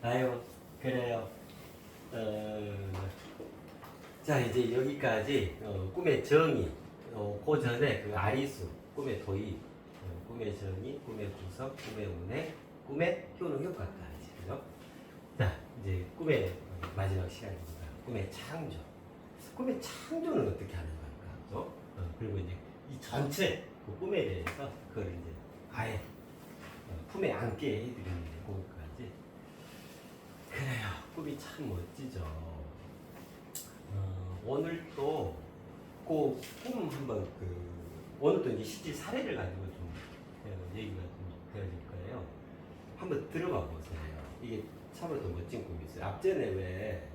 아유, 그래요. 어, 자, 이제 여기까지 꿈의 정의, 그 전에 그 아리수, 꿈의 도입, 꿈의 정의, 꿈의 구성, 꿈의 운행, 꿈의 효능 효과까지. 그죠? 자, 이제 꿈의 마지막 시간입니다. 꿈의 창조. 꿈의 창조는 어떻게 하는 걸까? 그죠? 그리고 이제 이 전체 그 꿈에 대해서 그걸 이제 아예 품에 안게 해드리는 거기까지. 그래요. 꿈이 참 멋지죠. 오늘 또 그 꿈 한번 오늘 또 이제 실제 사례를 가지고 좀 얘기가 좀 되어질 거예요. 한번 들어봐 보세요. 이게 참으로 또 멋진 꿈이 있어요. 앞전에 왜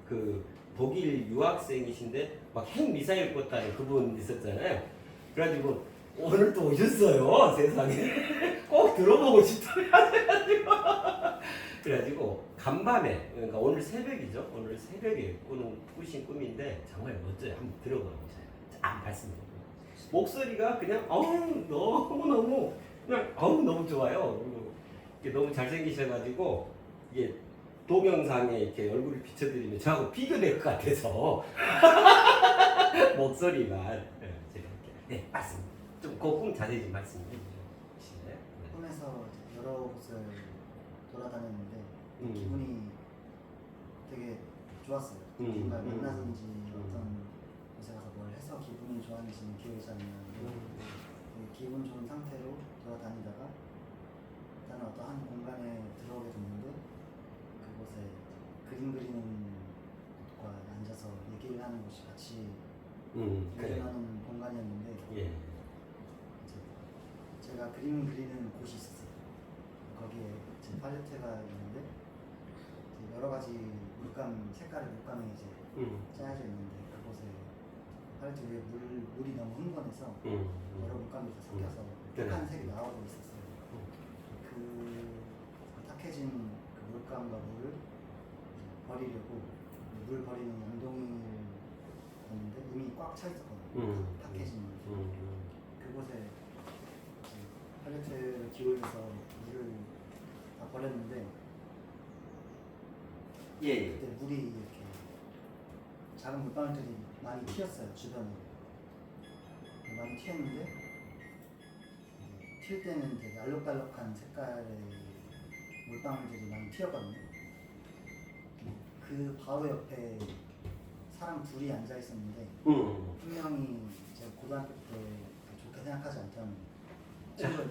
그 독일 유학생이신데 막 핵 미사일 꽂다는 그분 있었잖아요. 그래가지고 오늘 또 오셨어요. 세상에 꼭 들어보고 싶더라고요. 그래가지고 간밤에 그러니까 오늘 새벽이죠. 오늘 새벽에 꾸신 꿈인데 정말 멋져요. 한번 들어봐 보세요. 자, 말씀드릴게요. 목소리가 그냥 너무 그냥 너무 좋아요. 그리고 이게 너무 잘생기셔가지고 이게 동영상에 이렇게 얼굴을 비춰드리면 저하고 비교될 것 같아서 목소리만 제가 이렇게 말씀 좀 그 꿈 자세히 좀 말씀해 주시나요? 네. 꿈에서 이제 여러 곳을 돌아다녔는데 기분이 되게 좋았어요. 누군가 만나든지 어떤 곳에 가서 뭘 해서 기분이 좋았는지는 기억이 잘 안 나는데 되게 기분 좋은 상태로 돌아다니다가 일단 어떠한 공간에 들어오게 됐는데 그곳에 그림 그리는 곳과 앉아서 얘기를 하는 곳이 같이 그래. 얘기하는 공간이었는데 예. 이제 제가 그림 그리는 곳이 있었어요. 거기에 제 팔레트가 있는데 이제 여러 가지 물감 색깔의 물감이 이제 짜여져 있는데 그곳에 팔레트 위에 물이 너무 흥건해서 여러 물감이 다 섞여서 탁한 색이 나오고 있었어요. 그 탁해진 그 물감과 물을 버리려고 물 버리는 양동이를 였는데 이미 꽉 차 있었거든요. 탁해진 물. 그곳에 팔레트를 기울여서 물을 다 버렸는데 예. 그때 물이 이렇게 작은 물방울들이 많이 튀었어요. 주변에 많이 튀었는데 튈 때는 되게 알록달록한 색깔의 물방울들이 많이 튀었거든요. 그 바로 옆에 사람 둘이 앉아 있었는데 한 명이 제가 고등학교 때 좋게 생각하지 않던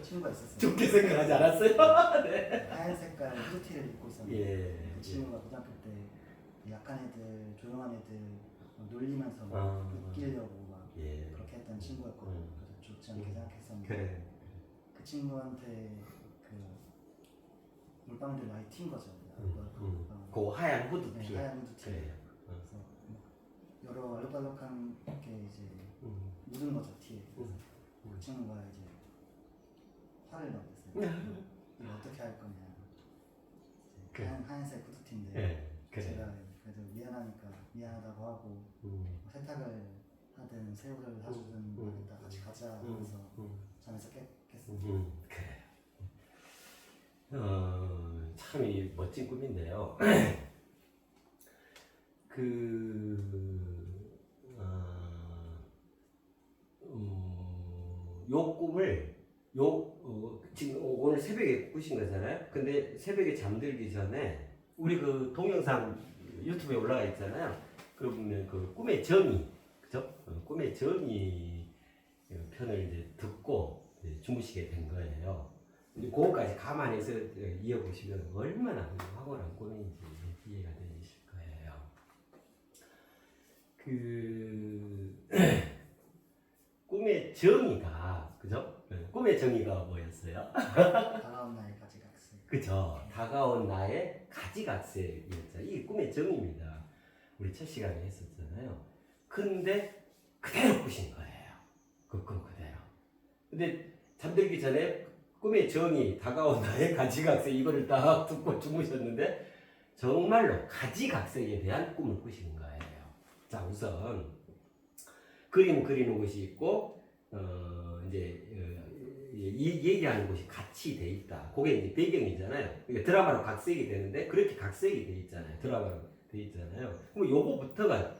친구가 있었어요. 좋게 생각하지 않았어요? 네. 하얀 색깔 후드티를 입고 있었는데 예. 그 친구가 고등학교 때 약한 애들, 조용한 애들 놀리면서 막 웃기려고 막 그렇게 했던 친구였거든요. 그래서 좋지 않게 생각했었는데 그래. 그 친구한테 그 물방울들 많이 튄 거죠. 그 하얀 후드티. 네, 하얀 후드티. 그래요. 그래서 여러 알록달록한 게 이제 묻은 거죠 뒤에. 그래서 그 친구가 이제 화를 내었어요. 이거 어떻게 할 거냐. 그래. 하얀색 후드티인데 네, 그래. 제가 그래도 미안하니까 미안하다고 하고 세탁을 하든 새 옷을 사주든 다 같이 가자 하면서 잠에서 깼어요. 그래. 참 이 멋진 꿈인데요. 요 꿈을 지금 오늘 새벽에 꾸신 거잖아요. 근데 새벽에 잠들기 전에 우리 그 동영상 유튜브에 올라가 있잖아요. 그러면 그 꿈의 정의, 그죠? 꿈의 정의 편을 이제 듣고 이제 주무시게 된 거예요. 근데 그거까지 감안해서 이어보시면 얼마나 황홀한 꿈인지 이해가 되실 거예요. 꿈의 정의가, 그죠? 꿈의 정의가 뭐였어요? 다가온 나의 가지각색. 그죠? 다가온 나의 가지각색이었죠. 이게 꿈의 정의입니다. 우리 첫 시간에 했었잖아요. 근데 그대로 꾸신 거예요. 그 꿈 그대로. 근데 잠들기 전에 꿈의 정의, 다가온 나의 가지각색 이거를 딱 듣고 주무셨는데 정말로 가지각색에 대한 꿈을 꾸신 거예요. 자, 우선 그림 그리는 곳이 있고 이제 이 얘기하는 곳이 같이 돼 있다. 그게 이제 배경이잖아요. 그러니까 드라마로 각색이 되는데 그렇게 각색이 돼 있잖아요. 드라마로 돼 있잖아요. 그럼 요거부터가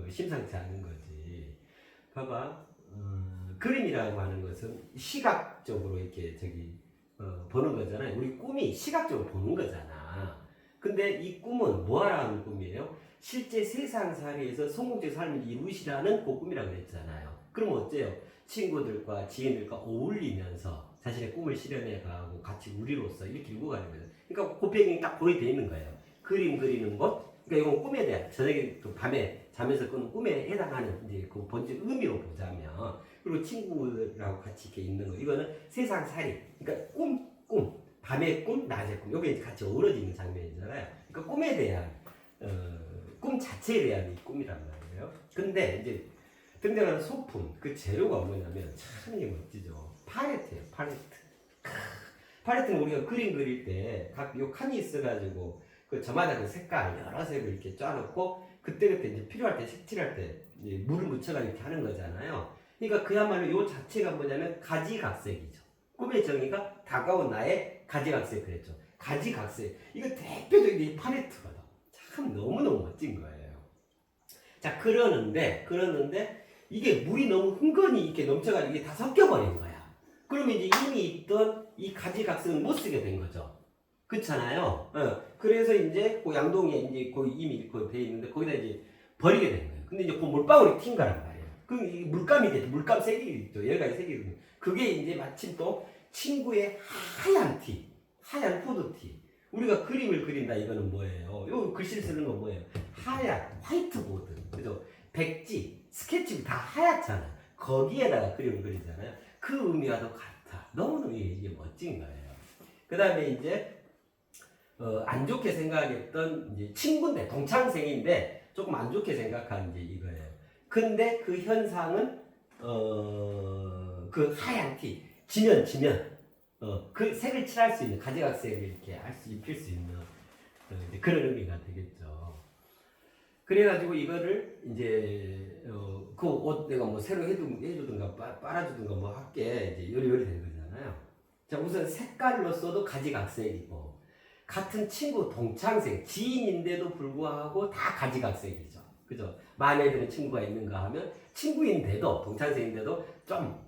심상치 않은 거지. 봐봐. 그림이라고 하는 것은 시각적으로 이렇게 보는 거잖아요. 우리 꿈이 시각적으로 보는 거잖아. 근데 이 꿈은 뭐하러 하는 꿈이에요? 실제 세상살이에서 성공적 삶을 이루시라는 그 꿈이라고 했잖아요. 그럼 어째요? 친구들과 지인들과 어울리면서 자신의 꿈을 실현해 가고 같이 우리로서 이렇게 일고 가는 거예요. 그러니까 그 배경이 딱 보이 돼 있는 거예요. 그림 그리는 것. 그러니까 이건 꿈에 대한 저녁에 또 밤에 자면서 꾸는 꿈에 해당하는 이제 그 본질 의미로 보자면, 그리고 친구들하고 같이 이렇게 있는 거, 이거는 세상살이. 그러니까 꿈, 밤의 꿈, 낮의 꿈, 이게 이제 같이 어우러지는 장면이잖아요. 그러니까 꿈에 대한 꿈 자체에 대한 이 꿈이란 말이에요. 근데 이제 등장하는 소품, 그 재료가 뭐냐면 참 이게 멋지죠. 팔레트예요, 팔레트. 팔레트는 우리가 그림 그릴 때 각 요 칸이 있어가지고 그 저마다 그 색깔 여러 색을 이렇게 짜놓고 그때그때 이제 필요할 때 색칠할 때 물을 묻혀가지고 이렇게 하는 거잖아요. 그러니까 그야말로 요 자체가 뭐냐면 가지각색이죠. 꿈의 정의가 다가온 나의 가지각색 그랬죠. 가지각색. 이거 대표적인 이 팔레트거든. 참 너무너무 멋진 거예요. 자, 그러는데 이게 물이 너무 흥건히 이렇게 넘쳐가지고 이게 다 섞여버린 거야. 그러면 이제 이미 있던 이 가지각색은 못 쓰게 된 거죠. 그렇잖아요. 그래서 이제 그 양동이에 이제 그 이미 그 돼 있는데 거기다 이제 버리게 된 거예요. 근데 이제 그 물방울이 튄 거란 말이에요. 그럼 이 물감이 되죠. 물감 색이 있죠. 여러 가지 색이 있거든요. 그게 이제 마침 또 친구의 하얀 티, 하얀 후드티. 우리가 그림을 그린다 이거는 뭐예요? 요 글씨를 쓰는 건 뭐예요? 하얀 화이트보드, 그죠? 백지, 스케치북 다 하얗잖아. 거기에다가 그림을 그리잖아요. 그 의미와도 같아. 너무너무 이게 멋진 거예요. 그 다음에 이제 안 좋게 생각했던 이제 친구인데 동창생인데 조금 안 좋게 생각한 이제 이거예요. 근데 그 현상은 그 하얀 티 지면 그 색을 칠할 수 있는 가지각색을 이렇게 입힐 수 있는 그런 의미가 되겠죠. 그래가지고 이거를 이제 그 옷 내가 뭐 새로 해주든가 빨아주든가 뭐 할게 이제 요리요리 되는 거잖아요. 자, 우선 색깔로서도 가지각색이고 같은 친구 동창생 지인인데도 불구하고 다 가지각색이죠. 그죠? 마음에 드는 친구가 있는가 하면 친구인데도 동창생인데도 좀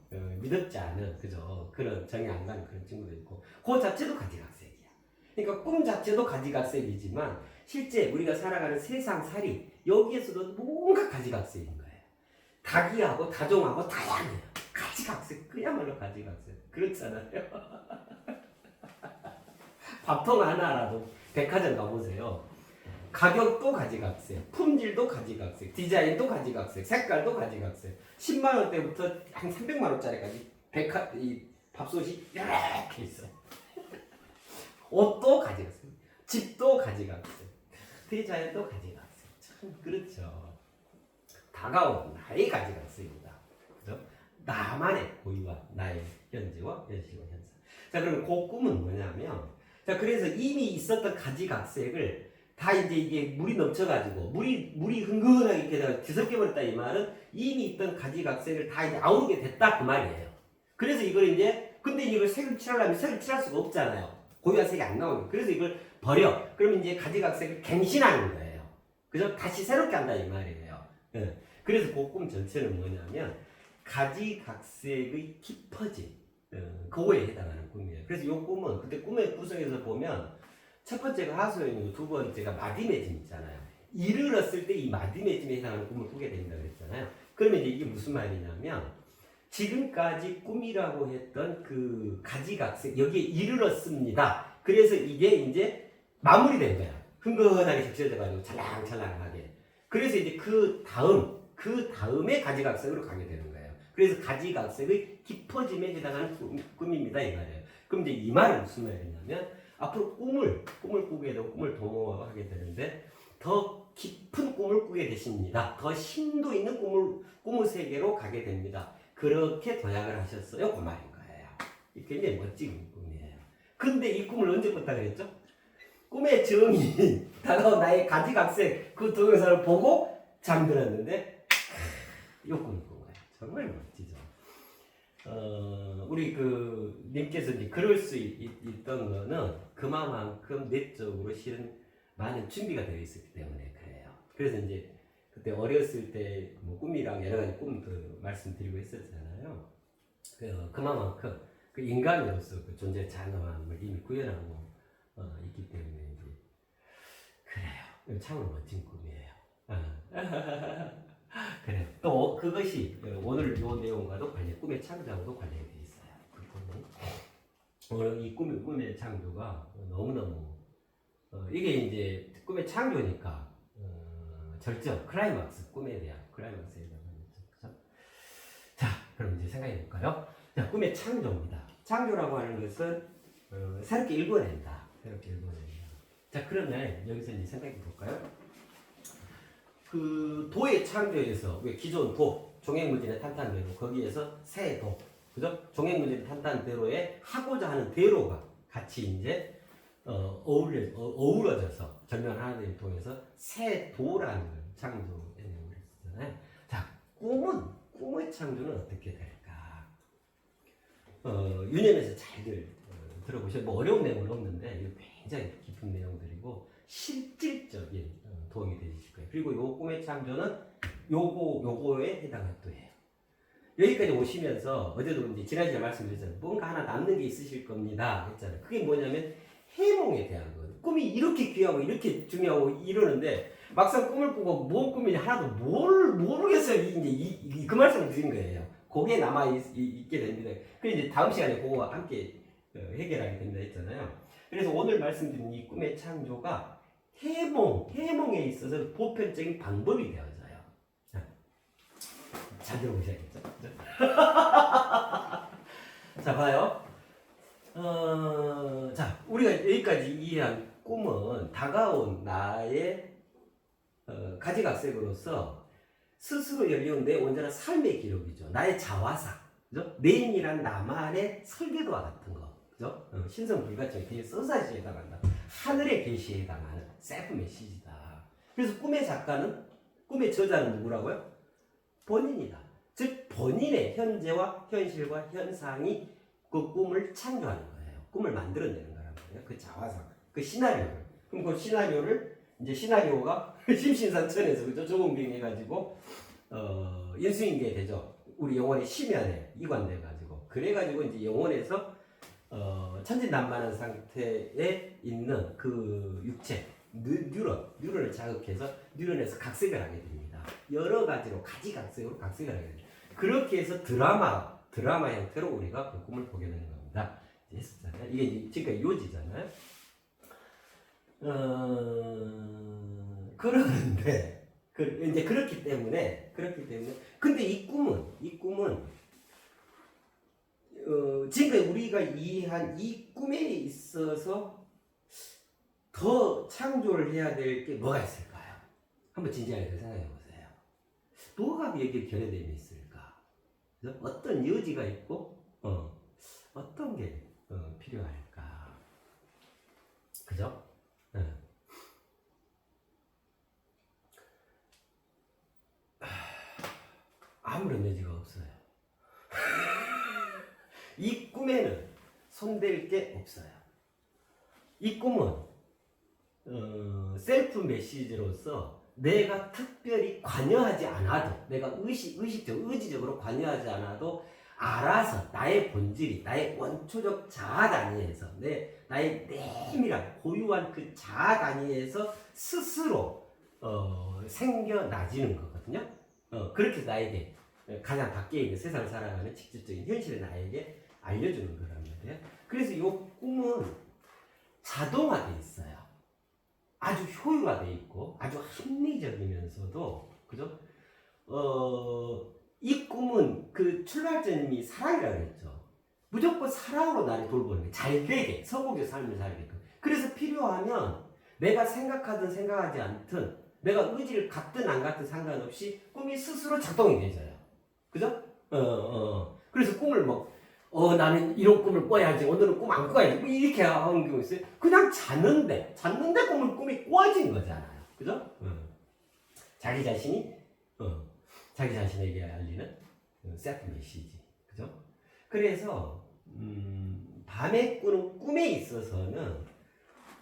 믿었지 않은 그죠? 그런 정이 안 가는 그런 친구도 있고 그 자체도 가지각색이야. 그러니까 꿈 자체도 가지각색이지만 실제 우리가 살아가는 세상살이 여기에서도 뭔가 가지각색인 거예요. 다기하고 다종하고 다양해요. 가지각색 그야말로 가지각색 그렇잖아요. 밥통 하나라도 백화점 가보세요. 가격도 가지각색, 품질도 가지각색, 디자인도 가지각색, 색깔도 가지각색. 10만 원대부터 한 300만 원짜리까지 이 밥솥이 이렇게 있어요. 옷도 가지각색, 집도 가지각색, 디자인도 가지각색. 참 그렇죠. 다가온 나의 가지각색이다. 그죠? 나만의 고유와 나의 현재와 현실과 현상. 자, 그럼 그 꿈은 뭐냐면, 자, 그래서 이미 있었던 가지각색을 다 이제 이게 물이 넘쳐가지고 물이 흥건하게 이렇게 뒤섞여 버렸다 이 말은 이미 있던 가지각색을 다 이제 아우르게 됐다 그 말이에요. 그래서 이걸 이제 근데 이걸 색을 칠하려면 색을 칠할 수가 없잖아요. 고유한 색이 안 나오니까. 그래서 이걸 버려. 그러면 이제 가지각색을 갱신하는 거예요. 그죠? 다시 새롭게 한다 이 말이에요. 네. 그래서 그 꿈 전체는 뭐냐면 가지각색의 깊어짐. 그거에 해당하는 꿈이에요. 그래서 이 꿈은 그때 꿈의 구성에서 보면 첫 번째가 하소연이고 두 번째가 마디매짐 있잖아요. 이르렀을 때 이 마디매짐에 해당하는 꿈을 꾸게 된다 그랬잖아요. 그러면 이제 이게 무슨 말이냐면 지금까지 꿈이라고 했던 그 가지각색 여기에 이르렀습니다. 그래서 이게 이제 마무리된 거야. 흥건하게 적셔져가지고 찰랑찰랑하게. 그래서 이제 그 다음에 가지각색으로 가게 되는 거예요. 그래서 가지각색의 깊어짐에 해당하는 꿈입니다 이 말이에요. 그럼 이제 이 말은 무슨 말이냐면 앞으로 꿈을 꾸게 되고 꿈을 도모하게 되는데 더 깊은 꿈을 꾸게 되십니다. 더 심도 있는 꿈의 세계로 가게 됩니다. 그렇게 도약을 하셨어요 그 말인 거예요. 이게 굉장히 멋진 꿈이에요. 근데 이 꿈을 언제 꿨다 그랬죠? 꿈의 정의 다가온 나의 가지각색 그 동영상을 보고 잠들었는데 이 꿈을 꾼 거예요. 정말 멋지죠. 우리 그 님께서 이제 그럴 수 있던 거는 그만큼 내적으로 실은 많은 준비가 되어 있었기 때문에 그래요. 그래서 이제 그때 어렸을 때 뭐 꿈이랑 여러 가지 꿈도 말씀드리고 했었잖아요. 그만큼 그 인간으로서 그 존재 자능함을 이미 구현하고 있기 때문에 이제 그래요. 참으로 멋진 꿈이에요. 그래요. 또 그것이 오늘 이 내용과도 꿈의 창조하고도 관련이 되어 있어요. 그 꿈이. 오늘 이 꿈의 창조가 너무너무 이게 이제 꿈의 창조니까 절정, 클라이막스, 꿈에 대한 클라이막스에 대한 거죠. 자, 그럼 이제 생각해 볼까요? 자, 꿈의 창조입니다. 창조라고 하는 것은 새롭게 읽어낸다. 새롭게 읽어낸다. 자, 그러면 여기서 이제 생각해 볼까요? 그 도의 창조에서 왜 기존 도, 종횡무진의 탄탄대로 거기에서 새 도, 그죠? 종횡무진의 탄탄대로에 하고자 하는 대로가 같이 이제 어우러져서 전면 하나님을 통해서 새 도라는 걸 창조해내고 그랬잖아요. 자, 꿈의 창조는 어떻게 될까? 유념에서 잘들 들어보셔요. 뭐 어려운 내용은 없는데 이거 굉장히 깊은 내용들이고 실질적인 도움이 되실 거예요. 그리고 요 꿈의 창조는 요거에 해당할 또 해요. 여기까지 오시면서 어제도 이제 지난주에 말씀드렸잖아요. 뭔가 하나 남는 게 있으실 겁니다. 했잖아요. 그게 뭐냐면 해몽에 대한 거예요. 꿈이 이렇게 귀하고 이렇게 중요하고 이러는데 막상 꿈을 꾸고 뭔 꿈인지 하나도 모르겠어요. 이제 그 말씀을 드린 거예요. 거기에 남아 있게 됩니다. 그래서 이제 다음 시간에 그거 함께 해결하게 된다 했잖아요. 그래서 오늘 말씀드린 이 꿈의 창조가 해몽에 있어서 보편적인 방법이 되어져요. 잘 들어보셔야겠죠? 자, 봐요. 자, 우리가 여기까지 이해한 꿈은 다가온 나의 가지각색으로서 스스로 열려온 내 온전한 삶의 기록이죠. 나의 자화상, 그죠? 내인이란 나만의 설계도와 같은 거, 그죠? 신성불가증 뒤에 서사시에 해당한다. 하늘의 계시에 해당하는 셀프 메시지다. 그래서 꿈의 작가는, 꿈의 저자는 누구라고요? 본인이다. 즉 본인의 현재와 현실과 현상이 그 꿈을 창조하는 거예요. 꿈을 만들어내는 거란 말이에요. 그 자화상, 그 시나리오를. 그럼 그 시나리오를 이제 시나리오가 심신산천에서 그죠? 조공빙 해가지고 인수인계 되죠. 우리 영혼의 심연에 이관돼 가지고 그래가지고 이제 영혼에서 천진난만한 상태에 있는 그 육체 뉴런을 자극해서 뉴런에서 각색을 하게 됩니다. 여러 가지로 가지각색으로 각색을 하게 됩니다. 그렇게 해서 드라마 형태로 우리가 그 꿈을 보게 되는 겁니다. 했었잖아요. 이게 지금까지 요지잖아요. 그러는데 이제 그렇기 때문에 근데 이 꿈은 지금까지 우리가 이해한 이 꿈에 있어서 더 창조를 해야 될 게 뭐가 있을까요? 한번 진지하게 생각해 보세요. 뭐가 여기에 결여됨이 있을까? 어떤 여지가 있고 어떤 게 필요할까? 그죠? 아무런 여지가 없어요. 이 꿈에는 손댈 게 없어요. 이 꿈은 셀프 메시지로서 내가 특별히 관여하지 않아도, 내가 의지적으로 관여하지 않아도 알아서 나의 본질이, 나의 원초적 자아 단위에서, 나의 내밀한 고유한 그 자아 단위에서 스스로 생겨나지는 거거든요. 그렇게 나에게 가장 밖에 있는 세상을 살아가는 직접적인 현실의 나에게 알려주는 거란 말이에요. 그래서 이 꿈은 자동화돼 있어요. 아주 효율화돼 있고 아주 합리적이면서도 그죠? 이 꿈은 그 출발점이 사랑이라고 했죠. 무조건 사랑으로 나를 돌보는 거예요. 잘 되게 성공적 삶을 살게끔. 그래서 필요하면 내가 생각하든 생각하지 않든 내가 의지를 갖든 안 갖든 상관없이 꿈이 스스로 작동이 되져요. 그죠? 그래서 꿈을 나는 이런 꿈을 꿔야지. 오늘은 꿈 안 꿔야지. 뭐 이렇게 하는 경우 있어요. 그냥 잤는데 꿈이 꿔진 거잖아요. 그죠? 자기 자신이, 자기 자신에게 알리는 셀프 메시지. 그죠? 그래서 밤에 꾸는 꿈에 있어서는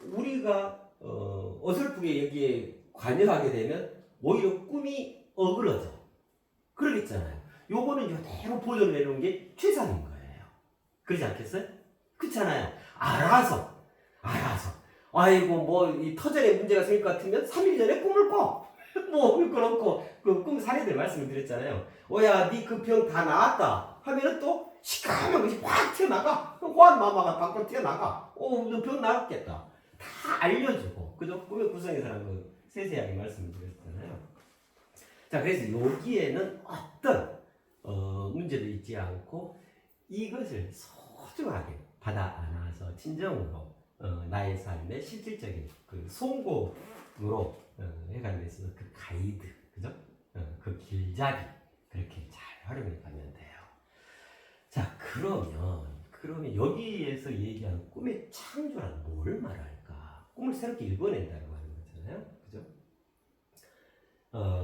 우리가 어설프게 여기에 관여하게 되면 오히려 꿈이 어그러져. 그러겠잖아요. 요거는 이대로 보존을 해놓은 게 최상인 거예요. 그러지 않겠어요? 그렇잖아요. 알아서. 아이고 뭐 이 터전에 문제가 생길 것 같으면 3일 전에 꿈을 꿔. 뭐 그렇고 그 꿈 사례들 말씀을 드렸잖아요. 야, 니 그 병 다 나았다 하면은 또 시커먼 것이 확 튀어나가. 호환 마마가 밖으로 튀어나가. 너 병 나았겠다. 다 알려주고. 그죠? 꿈의 구성에 대한 그 세세하게 말씀을 드렸잖아요. 자, 그래서 여기에는 어떤 문제도 있지 않고 이것을 소중하게 받아 안아서 진정으로 나의 삶의 실질적인 그 송곳으로 해가는 데 있어서 그 가이드, 그죠? 그 길잡이 그렇게 잘 활용해 가면 돼요. 자, 그러면 여기에서 얘기하는 꿈의 창조란 뭘 말할까? 꿈을 새롭게 읽어낸다고 하는 거잖아요, 그죠?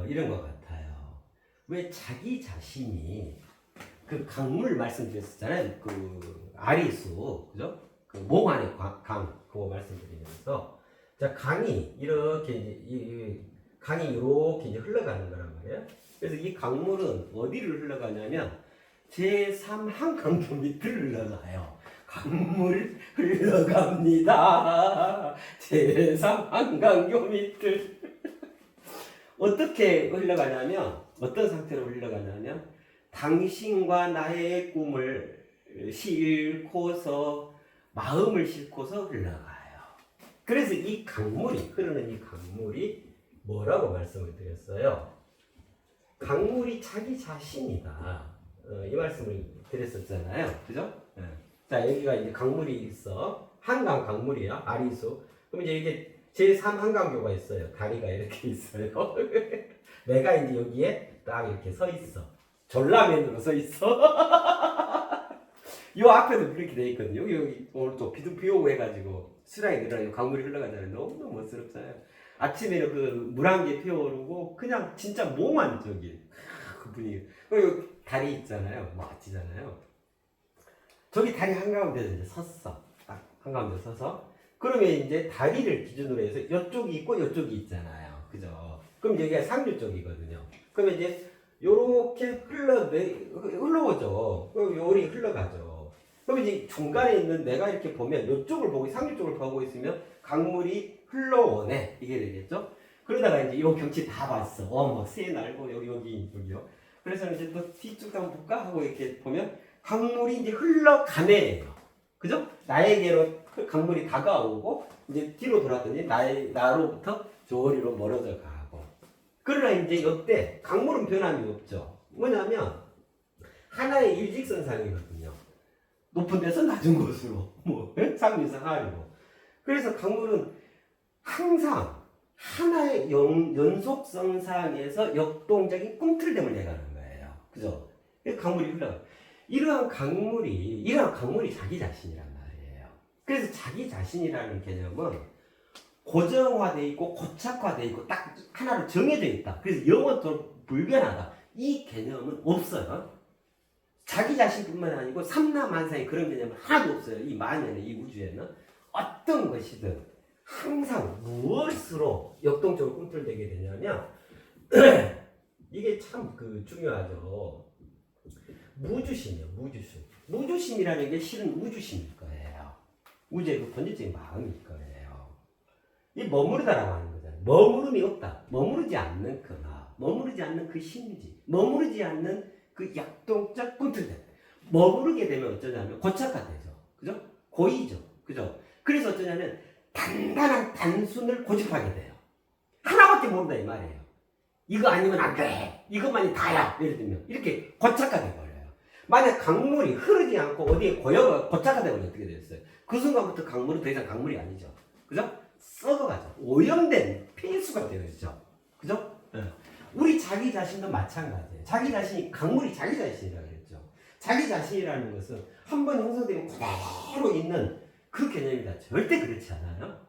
이런 것 같아요. 왜 자기 자신이 그 강물 말씀드렸었잖아요. 그 아리수, 그죠? 그 몽환의 강, 그거 말씀드리면서 자, 강이 이렇게 이 강이 이렇게 이제 흘러가는 거란 말이에요. 그래서 이 강물은 어디를 흘러가냐면 제3 한강교 밑을 흘러가요. 강물 흘러갑니다. 제3 한강교 밑을 어떻게 흘러가냐면 어떤 상태로 흘러가냐면 당신과 나의 꿈을 싣고서 마음을 싣고서 흘러가요. 그래서 이 강물이 흐르는 이 강물이 뭐라고 말씀을 드렸어요? 강물이 자기 자신이다. 이 말씀을 드렸었잖아요. 그죠? 자, 여기가 이제 강물이 있어. 한강 강물이야. 아리수. 그럼 이제 이게 제3 한강교가 있어요. 다리가 이렇게 있어요. 내가 이제 여기에 딱 이렇게 서 있어. 전라면으로 서 있어. 요 앞에도 그렇게 돼 있거든요. 여기 오늘 또 비도 비 오고 해가지고 수량이 늘어나고 강물이 흘러가잖아요. 너무너무 멋스럽잖아요. 아침에는 그 물 한 개 피어오르고 그냥 진짜 몽환적인 그 분위기. 그리고 다리 있잖아요. 멋지잖아요. 저기 다리 한가운데서 이제 섰어. 딱 한가운데 서서. 그러면 이제 다리를 기준으로 해서 이쪽이 있고 이쪽이 있잖아요. 그죠? 그럼 여기가 상류 쪽이거든요. 그러면 이제 요렇게 흘러오죠. 요리 흘러가죠. 그럼 이제 중간에 있는 내가 이렇게 보면 이쪽을 보고 상류 쪽을 보고 있으면 강물이 흘러오네. 이게 되겠죠? 그러다가 이제 요 경치 다 봤어. 막 새 날고 여기요. 그래서 이제 또 뒤쪽 한번 볼까 하고 이렇게 보면 강물이 이제 흘러가네요. 그죠? 나에게로 강물이 다가오고 이제 뒤로 돌았더니 나로부터 저리로 멀어져 가고. 그러나 이제 이때 강물은 변함이 없죠. 뭐냐면 하나의 일직선상이거든요. 높은 데서 낮은 곳으로 상류에서 하류로. 그래서 강물은 항상 하나의 연속선상에서 역동적인 꿈틀됨을 내가는 거예요. 그죠? 강물이 흘러가. 이러한 강물이 자기 자신이란 말이에요. 그래서 자기 자신이라는 개념은 고정화되어 있고 고착화되어 있고 딱 하나로 정해져 있다. 그래서 영원토록 불변하다. 이 개념은 없어요. 자기 자신뿐만 아니고 삼라만상의 그런 개념은 하나도 없어요. 이 만연의 이 우주에는 어떤 것이든 항상 무엇으로 역동적으로 꿈틀대게 되냐면 이게 참 중요하죠. 무주심이요, 무주심. 무주심이라는 게 실은 우주심일 거예요. 우주의 그 본질적인 마음일 거예요. 이 머무르다라고 하는 거잖아요. 머무름이 없다. 머무르지 않는 그 마음, 머무르지 않는 그 심지, 머무르지 않는 그 역동적 꿈틀대. 머무르게 되면 어쩌냐면 고착화되죠. 그죠? 고의죠. 그죠? 그래서 어쩌냐면 단단한 단순을 고집하게 돼요. 하나밖에 모른다 이 말이에요. 이거 아니면 안 돼. 이것만이 다야. 예를 들면 이렇게 고착화돼 버려요. 만약 강물이 흐르지 않고 어디에 고착화되면 어떻게 되겠어요? 그 순간부터 강물은 더 이상 강물이 아니죠. 그죠? 썩어가죠. 오염된 폐수가 되어있죠. 그죠? 네. 우리 자기 자신도 마찬가지예요. 자기 자신이 강물이 자기 자신이라고 그랬죠. 자기 자신이라는 것은 한번 형성되면 그대로 있는 그 개념이다. 절대 그렇지 않아요.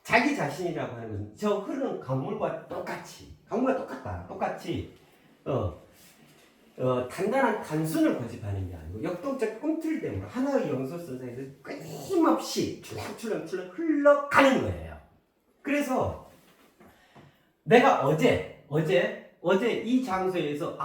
자기 자신이라고 하는 것은 저 흐르는 강물과 똑같이, 강물과 똑같다. 똑같이 단단한 단순을 고집하는 게 아니고 역동적 꿈틀대므로 하나의 연소선상에서 끊임없이 출렁출렁 흘러가는 거예요. 그래서 내가 어제 이 장소에서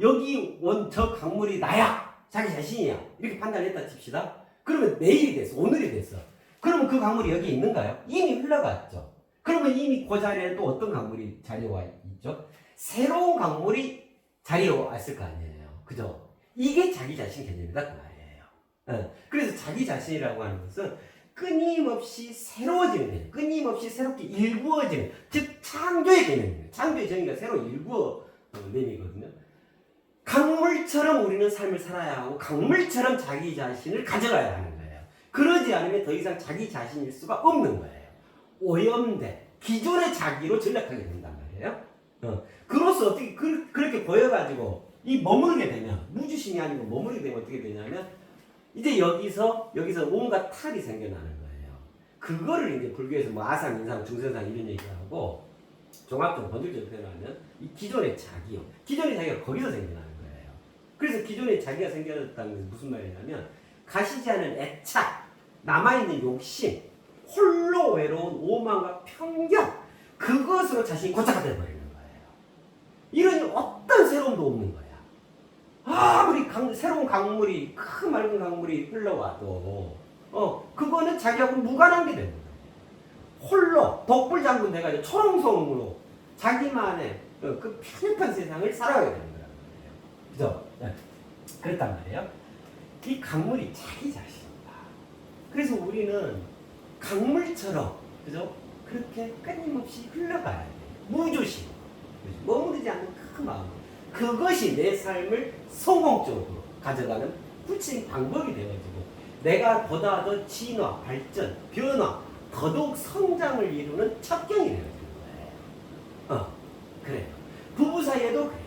여기 저 강물이 나야, 자기 자신이야, 이렇게 판단했다 칩시다. 그러면 내일이 됐어, 오늘이 됐어. 그러면 그 강물이 여기 있는가요? 이미 흘러갔죠. 그러면 이미 그 자리에 또 어떤 강물이 자리에 와 있죠? 새로운 강물이 자리에 왔을 거 아니에요. 그죠? 이게 자기 자신 개념이다 그 말이에요. 그래서 자기 자신이라고 하는 것은 끊임없이 새로워지는 개념, 끊임없이 새롭게 일구어지는, 즉 창조의 개념입니다. 창조의 정의가 새로 일구어냄이거든요. 강물처럼 우리는 삶을 살아야 하고 강물처럼 자기 자신을 가져가야 하는 거예요. 그러지 않으면 더 이상 자기 자신일 수가 없는 거예요. 오염돼 기존의 자기로 전락하게 된단 말이에요. 그로서 어떻게 그렇게 보여가지고 이 머무르게 되면, 무주심이 아니고 머무르게 되면 어떻게 되냐면 이제 여기서 온갖 탈이 생겨나는 거예요. 그거를 이제 불교에서 뭐 아상, 인상, 중생상 이런 얘기하고 종합적으로 본질적으로 표현하면 이 기존의 자기요. 기존의 자기가 거기서 생겨나는 거예요. 그래서 기존의 자기가 생겨났다는 것은 무슨 말이냐면 가시지 않은 애착, 남아있는 욕심, 홀로 외로운 오만과 편견, 그것으로 자신이 고착화 되어버리는 거예요. 이런 어떤 새로움도 없는 거야. 아무리 새로운 강물이, 큰 맑은 강물이 흘러와도 그거는 자기하고 무관한 게 되는 거예요. 홀로 독불장군 돼가지고 초롱성으로 자기만의 그 편협한 세상을 살아가게 되는 거란 말이에요. 그죠? 네. 그랬단 말이에요. 이 강물이 자기 자신이다. 그래서 우리는 강물처럼, 그죠? 그렇게 끊임없이 흘러가야 돼요. 무조심. 머무르지 않는 큰 마음. 그것이 내 삶을 성공적으로 가져가는 구체적인 방법이 되어지고 내가 보다 더 진화, 발전, 변화, 더더욱 성장을 이루는 첩경이 되어지는 거예요. 그래요. 부부 사이에도 그래요.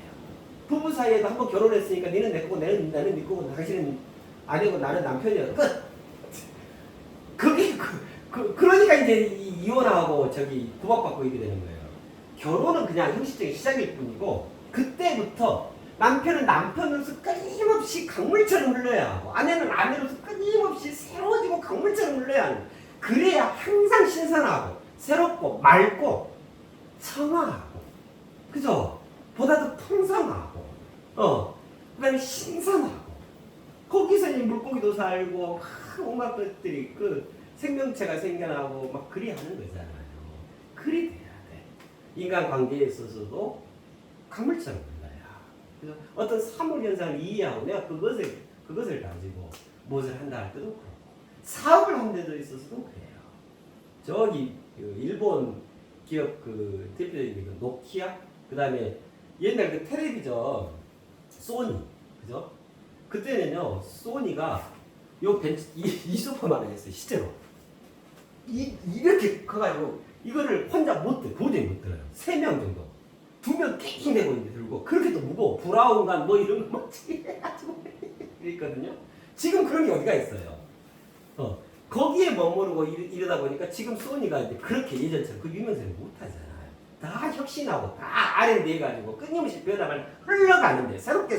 부부 사이에도 한번 결혼했으니까 너는 내 거고 나는 네 거고 당신은 아내고 나는 남편이야. 끝. 그게 그러니까 이제 이혼하고 구박받고 이렇게 되는 거예요. 결혼은 그냥 형식적인 시작일 뿐이고 그때부터 남편은 남편으로서 끊임없이 강물처럼 흘러야 하고 아내는 아내로서 끊임없이 새로워지고 강물처럼 흘러야 하는, 그래야 항상 신선하고 새롭고 맑고 청아하고, 그죠? 보다 더 풍성하고 그 다음에 신선하고, 거기서 이 물고기도 살고 온갖 것들이 생명체가 생겨나고 막 그리 하는 거잖아요. 그리 돼야 돼. 인간관계에 있어서도 강물처럼 흘러야. 그래서 어떤 사물 현상을 이해하고 내가 그것을 가지고 무엇을 한다 할 때도 그렇고 사업을 하는 데도 있어서도 그래요. 저기 일본 기업 대표적인 노키아, 그 다음에 옛날 텔레비전 소니, 그죠? 그때는요 소니가 요 벤치 이 소파만 했어요. 실제로 이렇게 커가지고 이거를 혼자 도저히 못 들어요. 3명 정도, 2명 낑낑대고 이제 들고, 그렇게 또 무거워. 브라운관 뭐 이런 거 해가지고 있거든요. 지금 그런 게 어디가 있어요? 거기에 머무르고 이러다 보니까 지금 소니가 이제 그렇게 예전처럼 그 유명세를 못 하잖아요. 다 혁신하고 다 R&D 해가지고 끊임없이 변화가 흘러가는데 새롭게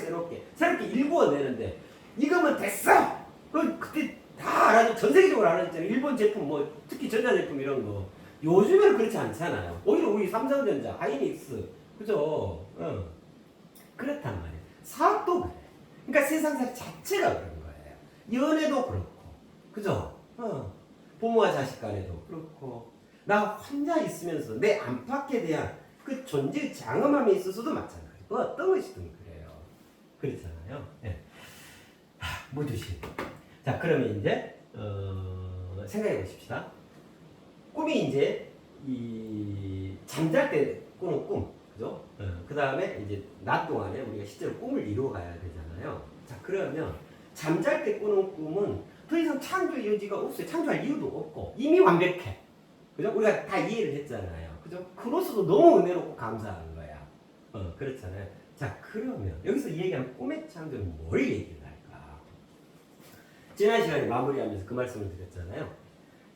일구어내는데 이거면 됐어. 그때 다 알아줘. 전 세계적으로 알아줬잖아요. 일본 제품 뭐 특히 전자제품 이런 거. 요즘에는 그렇지 않잖아요. 오히려 우리 삼성전자, 하이닉스, 그죠? 그렇단 말이에요. 사업도 그래. 그러니까 세상사 자체가 그런 거예요. 연애도 그렇고, 그죠? 부모와 자식 간에도 그렇고, 나 혼자 있으면서 내 안팎에 대한 그 존재의 장엄함에 있어서도 마찬가지고, 그 어떤 것이든 그래요. 그렇잖아요. 네. 무주심. 자, 그러면 이제 생각해 보십시다. 꿈이 이제 이 잠잘 때 꾸는 꿈, 그죠? 그 다음에 이제 낮 동안에 우리가 실제로 꿈을 이루어가야 되잖아요. 자, 그러면 잠잘 때 꾸는 꿈은 더 이상 창조의 여지가 없어요. 창조할 이유도 없고 이미 완벽해, 그죠? 우리가 다 이해를 했잖아요, 그죠? 그로서도 너무 은혜롭고 감사한 거야. 그렇잖아요. 자, 그러면 여기서 얘기하는 꿈의 창조는 뭘 얘기를 할까? 지난 시간에 마무리하면서 그 말씀을 드렸잖아요.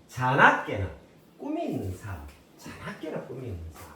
자나깨나 꿈이 있는 삶, 자나깨나 꿈이 있는 삶.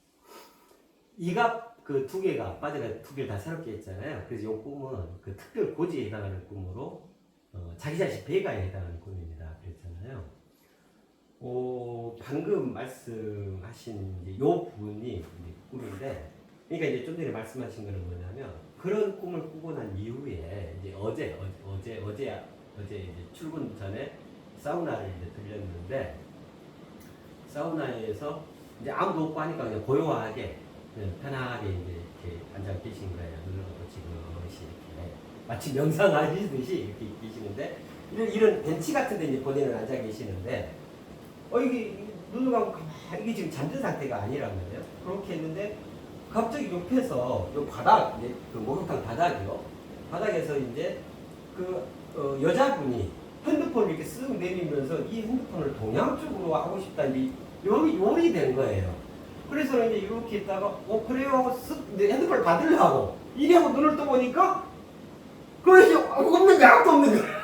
이가 그 두 개가 빠져가 두 개를 다 새롭게 했잖아요. 그래서 이 꿈은 그 특별 고지에 해당하는 꿈으로 자기 자신 배가에 해당하는 꿈입니다. 그랬잖아요. 방금 말씀하신 이제 요 부분이 이제 꿈인데, 그러니까 이제 좀 전에 말씀하신 거는 뭐냐면 그런 꿈을 꾸고 난 이후에 이제 어제 이제 출근 전에 사우나를 이제 들렸는데 사우나에서 이제 아무도 없고 하니까 그냥 고요하게 그냥 편하게 이제 이렇게 앉아 계신 거예요. 눈을 감고 지그시 이렇게 마치 명상하시듯이 이렇게 계시는데 이런 벤치 같은 데 이제 본인은 앉아 계시는데 이게 눈을 감고 가만히 이게 지금 잠든 상태가 아니란 말이에요. 그렇게 했는데 갑자기 옆에서 요 바닥 이제 그 목욕탕 바닥이요. 바닥에서 이제 그 여자분이 핸드폰을 이렇게 쓱 내밀면서 이 핸드폰을 동양 쪽으로 하고 싶다 이제 요리 된 거예요. 그래서 이제 이렇게 있다가 그래요 하고 쓱 이제 핸드폰을 받으려고 이리 하고 눈을 떠보니까 그것이 없는 게 아무도 없는 거야.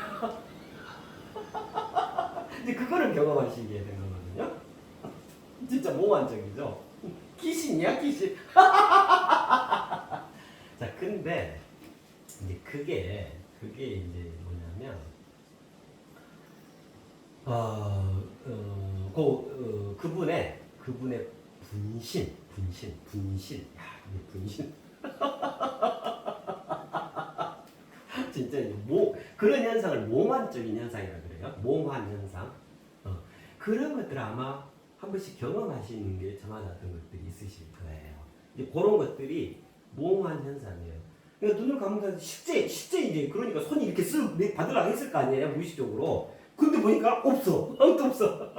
이제 그거를 경험하시게 된 거거든요. 진짜 몽환적이죠. 귀신이야 귀신. 자 근데 이제 그게 이제 뭐냐면 그분의 분신. 야, 이게 분신. 진짜 그런 현상을 몽환적인 현상이라 그래요. 몽환 현상. 그런 것들 아마 한 번씩 경험하시는 게 저마다 어떤 것들이 있으실 거예요. 이제 그런 것들이 몽환 현상이에요. 그러니까 눈을 감으면 실제 이제 그러니까 손이 이렇게 쓱 받으려고 했을 거 아니에요, 무의식적으로. 근데 보니까 없어. 아무도 없어.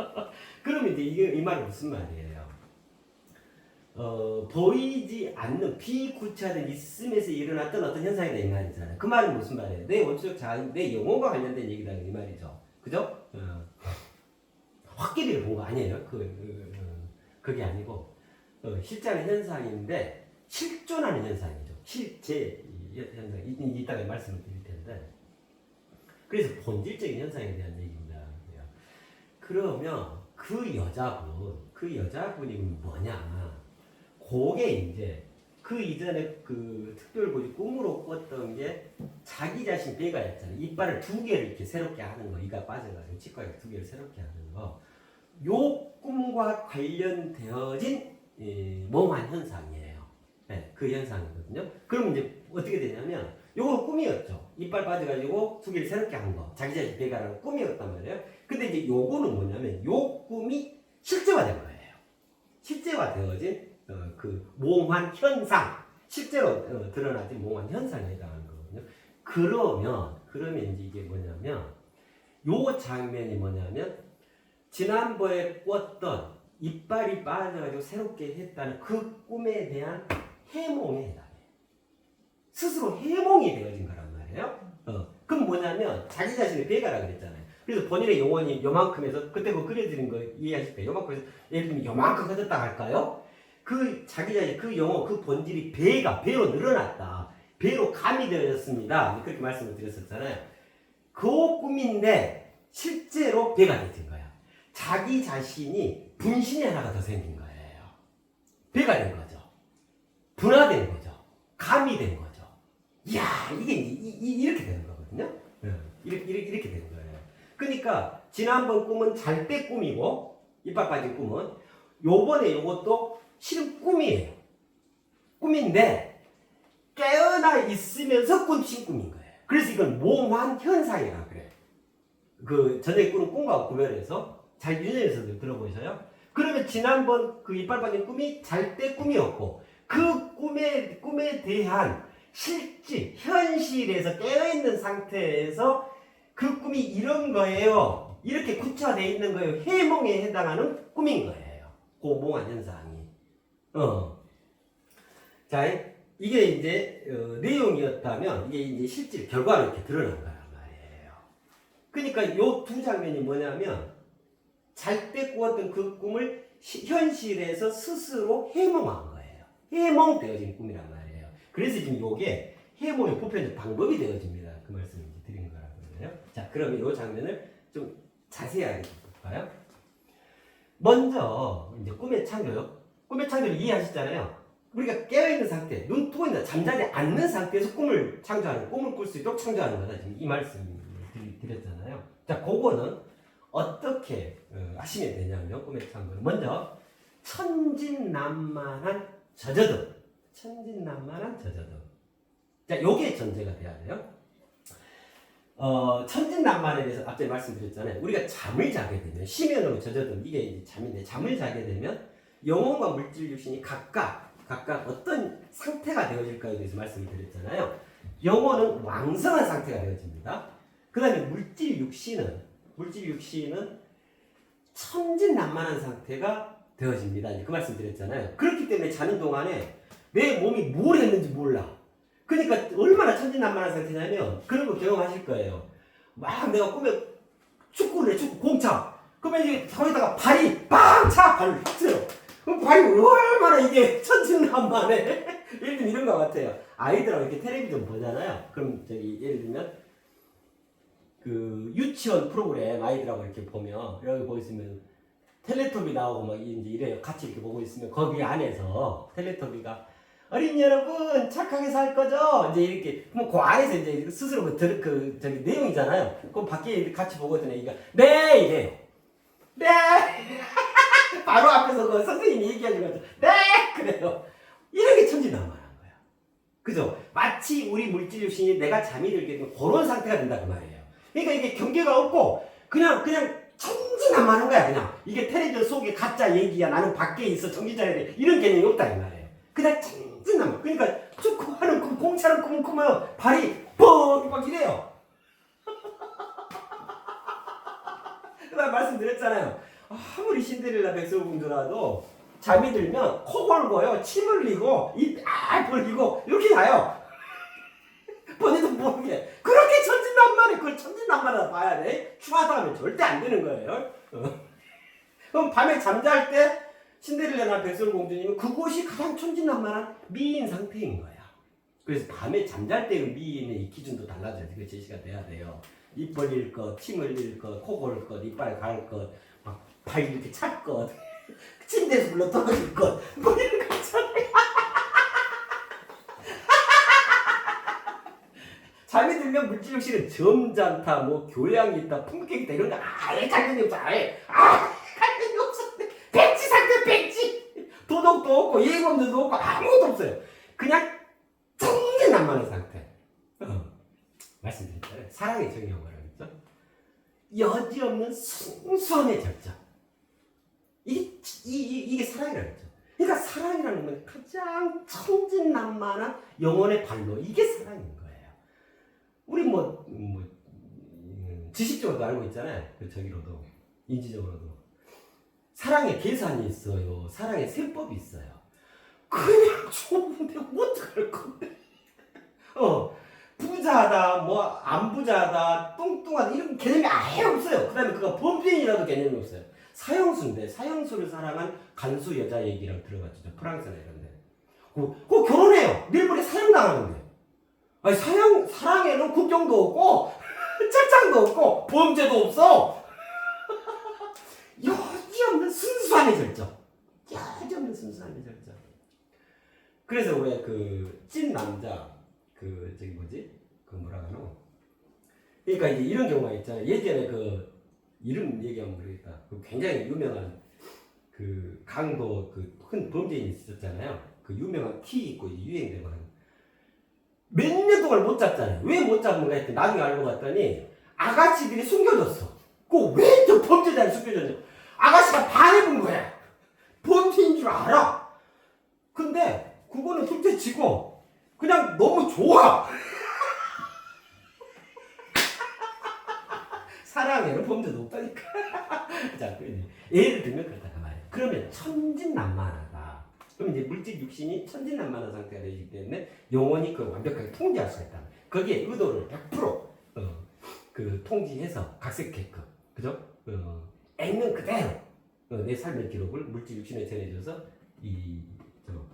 그러면 이제 이 말은 무슨 말이에요? 보이지 않는 비구체화된 있음에서 일어났던 어떤 현상이다 이 말이잖아요. 그 말은 무슨 말이에요? 내 원초적 자아, 내 영혼과 관련된 얘기다 이 말이죠. 그죠? 확기를 본 거 아니에요. 그게 아니고 실제는 현상인데 실존하는 현상이죠. 실제 현상. 이따가 말씀을 드릴 텐데. 그래서 본질적인 현상에 대한 얘기입니다. 그러면 그 여자분이 뭐냐? 그게 이제 그 이전에 그 특별고지 꿈으로 꿨던 게 자기 자신 배가였잖아요. 이빨을 두 개를 이렇게 새롭게 하는 거, 이가 빠져가지고 치과에 두 개를 새롭게 하는 거. 요 꿈과 관련되어진 몽환 현상이에요. 네, 그 현상이거든요. 그럼 이제 어떻게 되냐면 요거는 꿈이었죠. 이빨 빠져가지고 두 개를 새롭게 한 거. 자기 자신 배가라는 꿈이었단 말이에요. 근데 이제 요거는 뭐냐면 요 꿈이 실제화된 거예요. 실제화되어진 그 몽환 현상. 실제로 드러나진 몽환 현상에 해당하는 거거든요. 그러면 이제 이게 뭐냐면 요 장면이 뭐냐면 지난번에 꿨던 이빨이 빠져가지고 새롭게 했다는 그 꿈에 대한 해몽에 해당해요. 스스로 해몽이 되어진 거란 말이에요. 그럼 뭐냐면 자기 자신의 배가라 그랬잖아요. 그래서 본인의 영혼이 요만큼 해서 그때 그 그려드린 거 이해하실까요? 요만큼 해서 예를 들면 요만큼 커졌다 할까요? 그 자기 자신 그 영혼 그 본질이 배로 늘어났다. 배로 가미되어졌습니다. 그렇게 말씀을 드렸었잖아요. 그 꿈인데 실제로 배가 되진 거야. 자기 자신이 분신이 하나가 더 생긴 거예요. 배가 된 거죠. 분화된 거죠. 가미된 거죠. 이야, 이게 이렇게 되는 거거든요. 이렇게 되는 거예요. 그러니까 지난번 꿈은 잘 때 꿈이고 이빨 빠진 꿈은 요번에 요것도 실은 꿈이에요. 꿈인데 깨어나 있으면서 꾼친 꿈인 거예요. 그래서 이건 몽환 현상이라 그래. 그 전에 꾸는 꿈과 구별해서 잘 유념해서 들어보셔요. 그러면 지난번 그 이빨 빠진 꿈이 잘 때 꿈이었고 그 꿈에 대한 실제 현실에서 깨어있는 상태에서 그 꿈이 이런 거예요. 이렇게 구체화되어 있는 거예요. 해몽에 해당하는 꿈인 거예요. 그 몽환 현상이. 자, 이게 이제 내용이었다면 이게 이제 실제 결과로 이렇게 드러난 거란 말이에요. 그러니까 요 두 장면이 뭐냐면 잘 때 꾸었던 그 꿈을 현실에서 스스로 해몽한 거예요. 해몽되어진 꿈이란 말이에요. 그래서 지금 요게 해몽의 보편적 방법이 되어집니다. 그 말씀을 이제 드린 거라고요. 자, 그러면 요 장면을 좀 자세하게 볼까요? 먼저 이제 꿈의 창조요. 꿈의 창조를 이해하셨잖아요. 우리가 깨어있는 상태, 눈 뜨고 있는 잠자지 않는 상태에서 꿈을 창조하는, 꿈을 꿀 수 있도록 창조하는 거다. 지금 이 말씀을 드렸잖아요. 자, 그거는 어떻게 하시면 되냐면, 꿈의 창조는 먼저 천진난만한 저저등. 천진난만한 저저등. 자, 요게 전제가 돼야 돼요. 천진난만에 대해서 앞전에 말씀드렸잖아요. 우리가 잠을 자게 되면, 심연으로 젖어든 이게 이제 잠인데, 잠을 자게 되면 영혼과 물질 육신이 각각 어떤 상태가 되어질까에 대해서 말씀을 드렸잖아요. 영혼은 왕성한 상태가 되어집니다. 그 다음에 물질 육신은 천진난만한 상태가 되어집니다. 그 말씀 드렸잖아요. 그렇기 때문에 자는 동안에 내 몸이 뭘 했는지 몰라. 그러니까 얼마나 천진난만한 상태냐면 그런 거 경험하실 거예요. 막 내가 꿈에 축구를 해, 축구 공차. 그러면 이제 거기다가 발이 빵 차! 발을 휘어요. 그럼 발이 얼마나 이게 천진난만해. 예를 들면 이런 거 같아요. 아이들하고 이렇게 텔레비전 보잖아요. 그럼 저기 예를 들면 그 유치원 프로그램 아이들하고 이렇게 보면 여기 보고 있으면 텔레토비 나오고 막 이제 이래요. 같이 이렇게 보고 있으면 거기 안에서 텔레토비가 어린이 여러분 착하게 살 거죠? 이제 이렇게 그럼 그 안에서 이제 스스로 그 저기 내용이잖아요. 그럼 밖에 같이 보거든요. 이거 네 이래요. 네 바로 앞에서 그 선생님이 얘기하는 거죠. 네 그래요. 이런 게 천진난만한 거야. 그죠? 마치 우리 물질 육신이 내가 잠이 들게 되면 그런 상태가 된다 그 말이에요. 그러니까 이게 경계가 없고 그냥 천진난만한 거야. 그냥 이게 텔레비전 속에 가짜 얘기야. 나는 밖에 있어 정기자야 돼. 이런 개념이 없다 이 말이에요. 그냥 천진난만. 그러니까 축구하는 꿈, 공차는 꿈을 꾸면 발이 뻥 막 이래요. 그다음 말씀드렸잖아요. 아무리 신데렐라 백설공주라도 잠이 들면 코 골고요, 침 흘리고 입 벌리고 이렇게 자요. 본인도 모르게 그렇게 천진난만해. 그걸 천진난만하다 봐야 돼. 추하다 하면 절대 안 되는 거예요. 그럼 밤에 잠잘 때 신데렐라나 백설공주님은 그곳이 가장 천진난만한 미인 상태인 거야. 그래서 밤에 잠잘 때의 미인의 이 기준도 달라져요. 그 제시가 돼야 돼요. 입 벌릴 것, 침 흘릴 것, 코 고를 것, 이빨 갈 것, 막 발 이렇게 찰 것, 침대에서 물러 떨어질 것, 뭐 이런 거 있잖아요. 잠이 들면 물질육신은 점잖다, 뭐 교양이 있다, 품격이 있다 이런 거 아예 관련이 없어. 관련이 없었는데 백지 상태 백지. 도덕도 없고 예의범죄도 없고 아무것도 없어요. 그냥 천진난만한 상태. 말씀드렸잖아요. 사랑의 정의가 뭐라고 했죠? 여지없는 순수함의 절정. 이게 사랑이라고 했죠. 그러니까 사랑이라는 건 가장 천진난만한 영혼의 발로 이게 사랑인 거예요. 우리 지식적으로도 알고 있잖아요. 그 저기로도 인지적으로도 사랑의 계산이 있어요. 사랑의 셈법이 있어요. 그냥 좋은데 어떡할 건데? 부자다, 뭐 안 부자다, 뚱뚱하다 이런 개념이 아예 없어요. 그다음에 그가 범죄인이라도 개념이 없어요. 사형수인데 사형수를 사랑한 간수 여자 얘기라고 들어봤죠. 프랑스나 이런데. 그 결혼해요. 내일 모레 사형당하는데. 아니 사랑에는 국경도 없고 철장도 없고 범죄도 없어. 여지없는 순수함의 절정. 여지없는 순수함의 절정. 그래서 왜 그 찐 남자 그 저기 뭐지? 그 뭐라 하노? 그러니까 이제 이런 경우가 있잖아요. 예전에 그 이름 얘기하면 모르겠다. 그 굉장히 유명한 그 강도 그 큰 범죄인이 있었잖아요. 그 유명한 티 입고 유행되고 하는. 몇 년 동안 못 잡잖아요. 왜 못 잡는가 했더니 나중에 알고 봤더니 아가씨들이 숨겨줬어. 그 왜 저 범죄자를 숨겨줬냐? 아가씨가 반해본 거야. 범죄인 줄 알아. 근데 그거는 둘째치고 그냥 너무 좋아. 사랑에는 범죄도 없다니까. 자, 예를 들면 그렇다고 말이에요. 그러면 천진난만하다. 그럼 이제 물질 육신이 천진난만한 상태가 되기 때문에 영원히 그걸 완벽하게 통제할 수가 있다. 거기에 의도를 100% 그 통지해서 각색했고, 그죠? 액면 그대로 내 삶의 기록을 물질 육신에 전해줘서 이거요.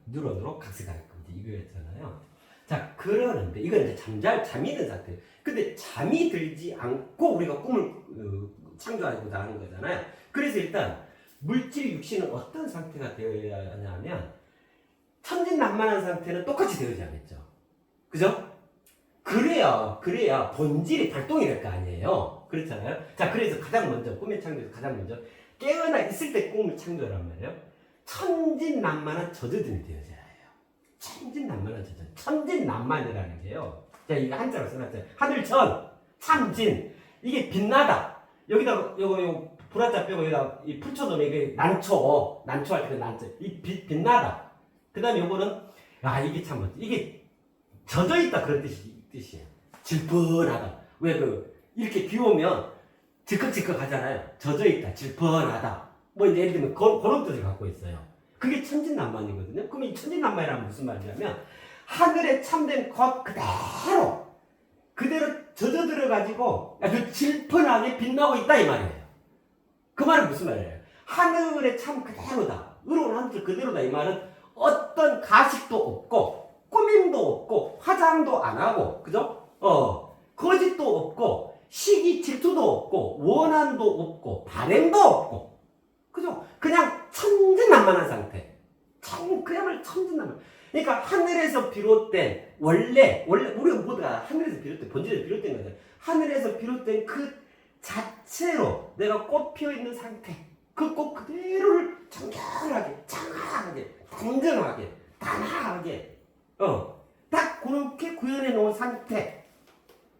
뉴런으로 각색하게끔 이거였잖아요. 자, 그러는데 이건 이제 잠이 든 상태. 근데 잠이 들지 않고 우리가 꿈을 창조하고자 하는 거잖아요. 그래서 일단 물질 육신은 어떤 상태가 되어야 하냐면 천진난만한 상태는 똑같이 되어야지 않겠죠. 그죠? 그래야 본질이 발동이 될 거 아니에요. 그렇잖아요. 자, 그래서 가장 먼저 꿈의 창조에서 가장 먼저 깨어나 있을 때 꿈을 창조란 말이에요. 천진난만한 저저들이 되어져야 해요. 천진난만한 저저. 천진난만이라는 게요. 자, 이거 한자로 써놨잖아요. 하늘천, 참진. 이게 빛나다. 여기다가 요거 불화자 빼고 여기다 이 풀쳐놓으면 이게 난초할 때 그 난초. 이 빛나다. 그 다음에 요거는 이게 참 이게 젖어있다 그런 뜻이에요. 질펀하다. 왜 이렇게 비 오면 질컥질컥 하잖아요. 젖어있다, 질펀하다. 뭐 이제 예를 들면 그런 뜻을 갖고 있어요. 그게 천진난만이거든요. 그럼 이 천진난만이라는 무슨 말이냐면 하늘에 참된 것 그대로 젖어들어가지고 아주 질펀하게 빛나고 있다 이 말이에요. 그 말은 무슨 말이에요? 하늘에 참 그대로다. 의로운 하늘 그대로다 이 말은 어떤 가식도 없고 꾸밈도 없고 화장도 안 하고 그죠? 거짓도 없고 시기 질투도 없고 원한도 없고 바램도 없고 그죠? 그냥 천진난만한 상태. 그야말로 천진난만. 그러니까 하늘에서 비롯된 원래 우리가 모두가 하늘에서 비롯된 본질에서 비롯된 거잖아요. 하늘에서 비롯된 그 자체로 내가 꽃 피어 있는 상태. 그 꽃 그대로를 정결하게, 장하게, 단정하게, 단아하게, 딱 그렇게 구현해 놓은 상태.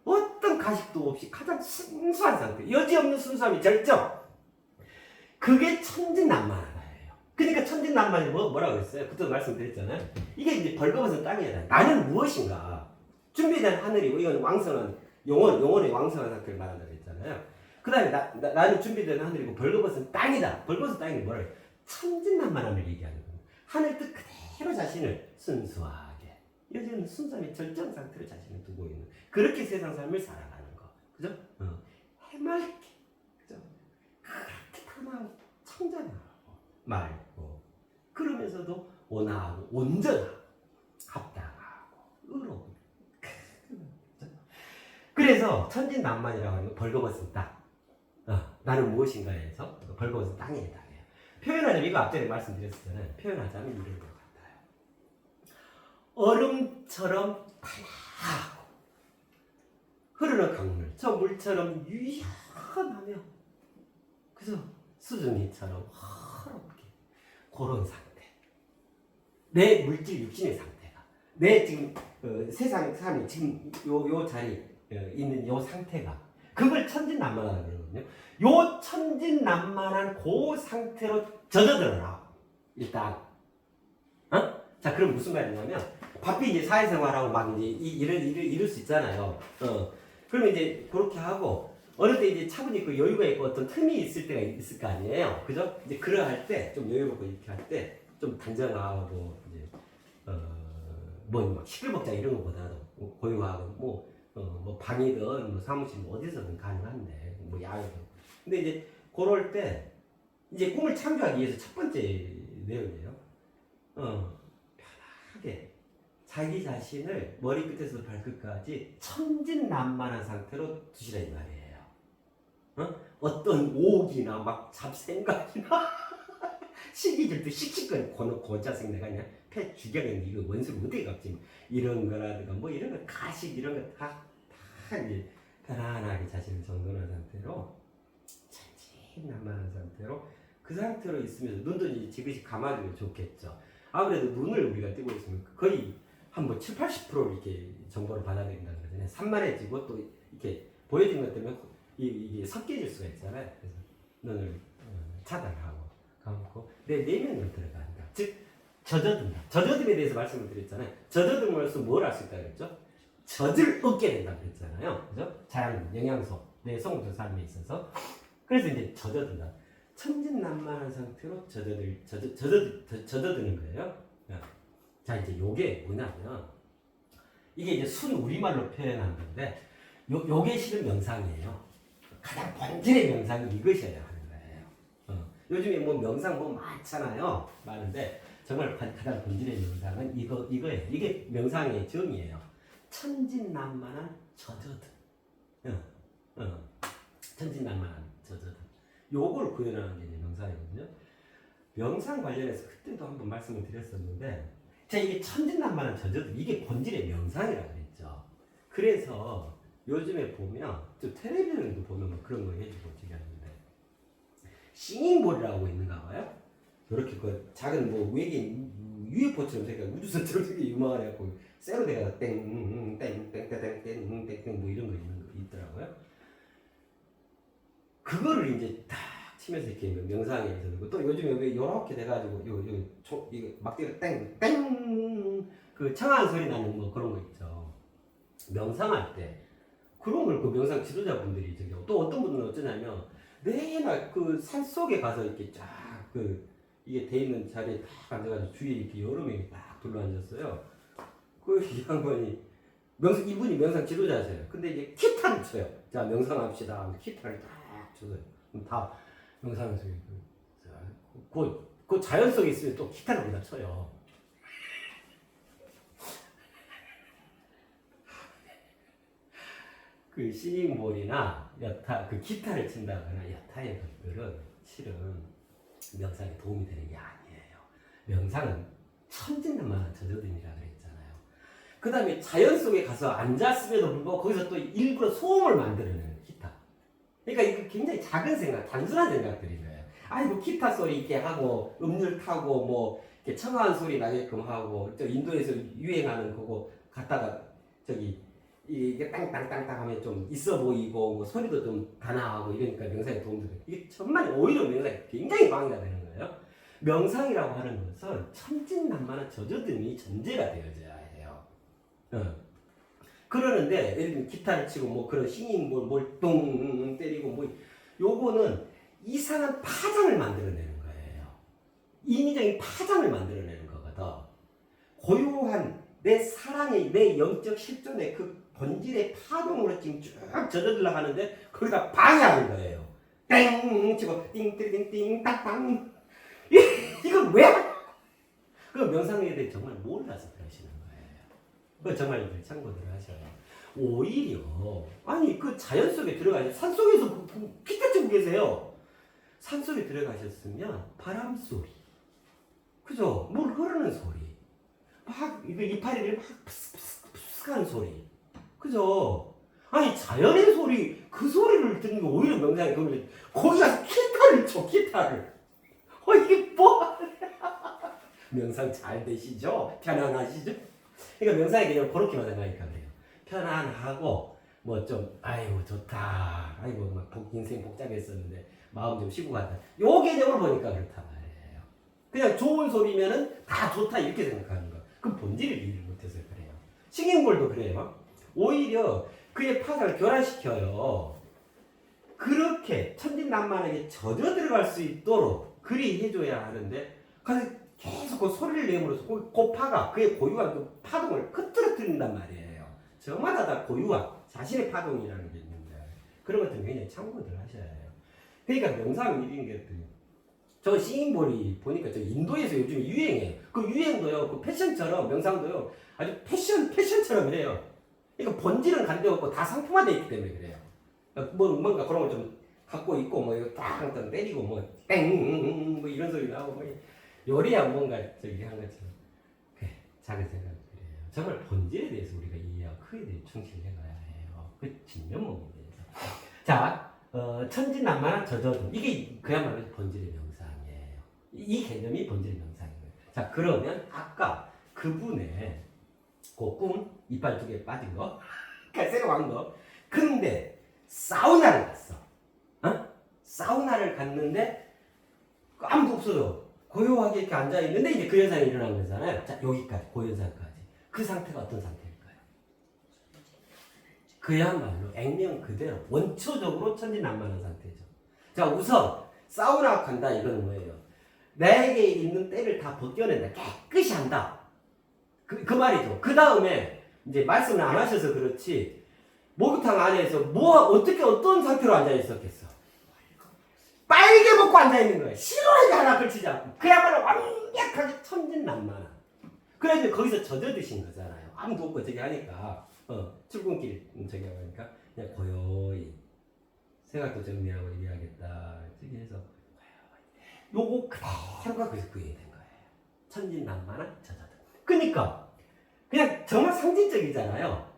어떤 가식도 없이 가장 순수한 상태. 여지없는 순수함이 절정. 그게 천진난만하다예요. 그러니까 천진난만이 뭐라고 그랬어요? 그때도 말씀드렸잖아요. 이게 이제 벌거벗은 땅이다. 나는 무엇인가? 준비된 하늘이고 이건 왕성한 영혼의 왕성한 상태를 말한다고 했잖아요. 그 다음에 나는 준비된 하늘이고 벌거벗은 땅이다. 벌거벗은 땅이 뭐라고 해요? 천진난만함을 얘기하는 거예요. 하늘 뜻 그대로 자신을 순수하게 여지없는 순수함의 절정 상태로 자신을 두고 있는 그렇게 세상 삶을 살아가는 거. 그죠? 해맑게 그죠? 그렇게 탐하고 청정하고 맑고 그러면서도 온화하고 온전하고 합당하고 의로운 그래서 천진난만이라고 하는 건 벌거벗은 땅. 나는 무엇인가에서 벌거벗은 땅에 해당해요. 표현하자면 이거 앞전에 말씀드렸잖아요. 표현하자면 이런 것 같아요. 얼음처럼 달하고 흐르는 강물, 저 물처럼 유연하며 그죠? 수증기처럼 허럽게 그런 상태. 내 물질 육신의 상태가 내 지금 세상 사람이 지금 요 자리 있는 요 상태가 그걸 천진난만하다고 그러거든요. 요 천진난만한 그 상태로 젖어들어라. 일단. 자, 그럼 무슨 말이냐면 바삐 이제 사회생활하고 막 이제 이럴 수 있잖아요. 그러면 이제 그렇게 하고 어느 때 이제 차분히 그 여유가 있고 어떤 틈이 있을 때가 있을 거 아니에요. 그죠? 이제 그러할 때 좀 여유롭고 이렇게 할 때 좀 단정하고 이제 뭐 시끌벅적 이런 것보다도 고요하고 뭐 방이든 뭐 사무실 뭐 어디서든 가능한데 뭐 야외든. 근데 이제 그럴 때 이제 꿈을 창조하기 위해서 첫 번째 내용이에요. 편하게 자기 자신을 머리끝에서 발끝까지 천진난만한 상태로 두시라 이 말이에요. 어떤 오기나 막 잡생각이나 시기질도 씩씩거리고 고자생 내가 그냥 패 죽여겠는데 이거 원수를 어떻게 갚지 이런 거라든가 뭐 이런 거 가식 이런 거 다 이제 편안하게 자신을 정돈한 상태로 천진난만한 상태로 그 상태로 있으면서 눈도 이제 지그시 감아주면 좋겠죠. 아무래도 눈을 우리가 뜨고 있으면 거의 한 뭐 70~80% 이렇게 정보를 받아들인다는 거잖아요. 산만해지고 또 이렇게 보여진 것 때문에 이게 섞여질 수가 있잖아요. 그래서 눈을 차단하고 감고 내 내면으로 들어간다. 즉 젖어든다. 젖어듦에 대해서 말씀을 드렸잖아요. 젖어듦으로써 뭘 할 수 있다고 그랬죠? 젖을 얻게 된다고 그랬잖아요. 그죠? 자연 영양소 내 성도 삶에 있어서 그래서 이제 젖어든다. 천진난만한 상태로 젖어드는 거예요. 자, 이제 요게 뭐냐면 이게 이제 순 우리말로 표현한 건데 요게 실은 명상이에요. 가장 본질의 명상이 이것이어야 하는 거예요. 요즘에 뭐 명상 뭐 많잖아요. 많은데 정말 가장 본질의 명상은 이거예요. 이게 명상의 정의예요. 천진난만한 젖어든. 천진난만한 젖어든. 요걸 구현하는 게 이제 명상이거든요. 명상 관련해서 그때도 한번 말씀을 드렸었는데 자, 이게 천진난만한 저저들, 이게 본질의 명상이라 그랬죠. 그래서 요즘에 보면 또 텔레비전도 보면 뭐 그런 거 해주고 저기 하는데 싱잉볼이라고 있는가 봐요. 이렇게 그 작은 뭐 외계인 UFO처럼 생긴 우주선처럼 되게 유명한 해갖고 세로대가 땡땡땡땡땡땡땡 뭐 이런 거 있는 거 있더라고요. 그거를 이제 딱 치면서 이렇게 명상에서 그리고 또 요즘에 왜 이렇게 돼가지고 이거 막대가 땡땡 그 청아한 소리 나는 뭐 그런 거 있죠. 명상할 때 그런 걸 그 명상 지도자분들이 저기 또 어떤 분들은 어쩌냐면 매일 그 산 속에 가서 이렇게 쫙 그 이게 돼 있는 자리에 딱 앉아가지고 주위에 이렇게 여러 명이 딱 둘러앉았어요. 그 이 양반이 명상 이분이 명상 지도자세요. 근데 이제 기타를 쳐요. 자 명상합시다. 기타를 딱 쳐서요. 그럼 다 명상에서 그 자연 속에 있으면 또 기타를 거기다 쳐요. 그 싱잉볼이나 여타 그 기타를 친다거나 여타의 것들은 실은 명상에 도움이 되는 게 아니에요. 명상은 천진난만한 저저들이라 그랬잖아요. 그 다음에 자연 속에 가서 앉았음에도 불구하고 거기서 또 일부러 소음을 만들어내는 기타. 그러니까 이거 굉장히 작은 생각, 단순한 생각들인 거예요. 아이고 기타 소리 있게 하고 음률 타고 뭐 이렇게 청아한 소리 나게끔 하고 저 인도에서 유행하는 그거 갖다가 저기 이게 땅땅땅땅 하면 좀 있어 보이고 뭐 소리도 좀 다나하고 이러니까 명상에 도움이 돼요. 이게 정말 오히려 명상에 굉장히 방해가 되는 거예요. 명상이라고 하는 것은 천진난만한 저저됨이 전제가 되어져야 해요. 그러는데 예를 들면 기타를 치고 뭐 그런 싱잉볼 뭘 때리고 뭐 요거는 이상한 파장을 만들어내는 거예요. 인위적인 파장을 만들어내는 거거든. 고요한 내 사랑의 내 영적 실존의 그 본질의 파동으로 지금 쭉 젖어들려 하는데 거기다 방해하는 거예요. 땡 치고 띵띵띵띵 땅땅 이걸 왜? 그 명상에 대해 정말 몰라서 그러시는 거예요. 그 정말 참고들 하셔요. 오히려 아니 그 자연 속에 들어가서 산 속에서 기타 치고 계세요. 산 속에 들어가셨으면 바람 소리, 그죠? 물 흐르는 소리, 막 이거 이파리들이 막 푸스푸스푸스하는 소리. 그죠? 아니 자연의 소리 그 소리를 듣는 게 오히려 명상에 도움이 돼. 거기 가서 기타를 쳐 기타를. 이게 뭐? 명상 잘 되시죠? 편안하시죠? 그러니까 명상의 개념을 그렇게만 생각하니까 그래요. 편안하고 뭐 좀 아이고 좋다. 아이고 막 인생 복잡했었는데 마음 좀 쉬고 간다. 요 개념으로 보니까 그렇단 말이에요. 그냥 좋은 소리면은 다 좋다 이렇게 생각하는 거. 그럼 본질을 이해를 못해서 그래요. 싱잉볼도 그래요. 오히려 그의 파장을 교란시켜요. 그렇게 천진난만하게 젖어 들어갈 수 있도록 그리 해줘야 하는데 계속 그 소리를 내므로써 그 파가 그의 고유한 그 파동을 흐트러뜨린단 말이에요. 저마다 다 고유한 자신의 파동이라는 게 있는데 그런 것들 굉장히 참고들 하셔야 해요. 그러니까 명상 이런 것들 저 싱잉볼이 보니까 저 인도에서 요즘 유행해. 그 유행도요, 그 패션처럼 명상도요 아주 패션처럼 해요. 그러니까 본질은 간데없고 다 상품화되어 있기 때문에 그래요. 뭔가 그런 걸 좀 갖고 있고 뭐 이거 딱 때리고 뭐 땡 뭐 이런 소리 나오고 뭐 요리야 뭔가 저기 한 것처럼 그래, 작은 생각들이에요. 정말 본질에 대해서 우리가 이해하고 그에 대해 충실해 가야 해요. 그 진면목에 대해서. 자, 천진난만한 저저등 이게 그야말로 본질의 명상이에요. 이 개념이 본질의 명상이에요. 자, 그러면 아까 그분의 그 꿈 이빨 2개 빠진 거 새로 간 거. 근데 사우나를 갔어. 사우나를 갔는데 아무도 없어요. 고요하게 이렇게 앉아 있는데 이제 그 현상이 일어난 거잖아요. 자, 여기까지 고현상까지. 그 상태가 어떤 상태일까요? 그야말로 액면 그대로 원초적으로 천진난만한 상태죠. 자, 우선 사우나 간다 이거는 뭐예요? 내게 있는 때를 다 벗겨낸다. 깨끗이 한다. 그 말이죠. 그 다음에 이제 말씀을 안 하셔서 그렇지 목욕탕 안에서 어떻게 어떤 상태로 앉아 있었겠어? 빨개 벗고 앉아 있는 거예요. 시원하게 하나 걸치지 않고 그야말로 완벽하게 천진난만한. 그래서 거기서 젖어드신 거잖아요. 아무도 없고 저기 하니까 출근길 저기 하니까 그냥 고요히 생각도 정리하고 얘기하겠다 저기 해서 요거 그대로가 그래서 그 얘기 된 거예요. 천진난만한 저저들. 그러니까 그냥 정말 상징적이잖아요.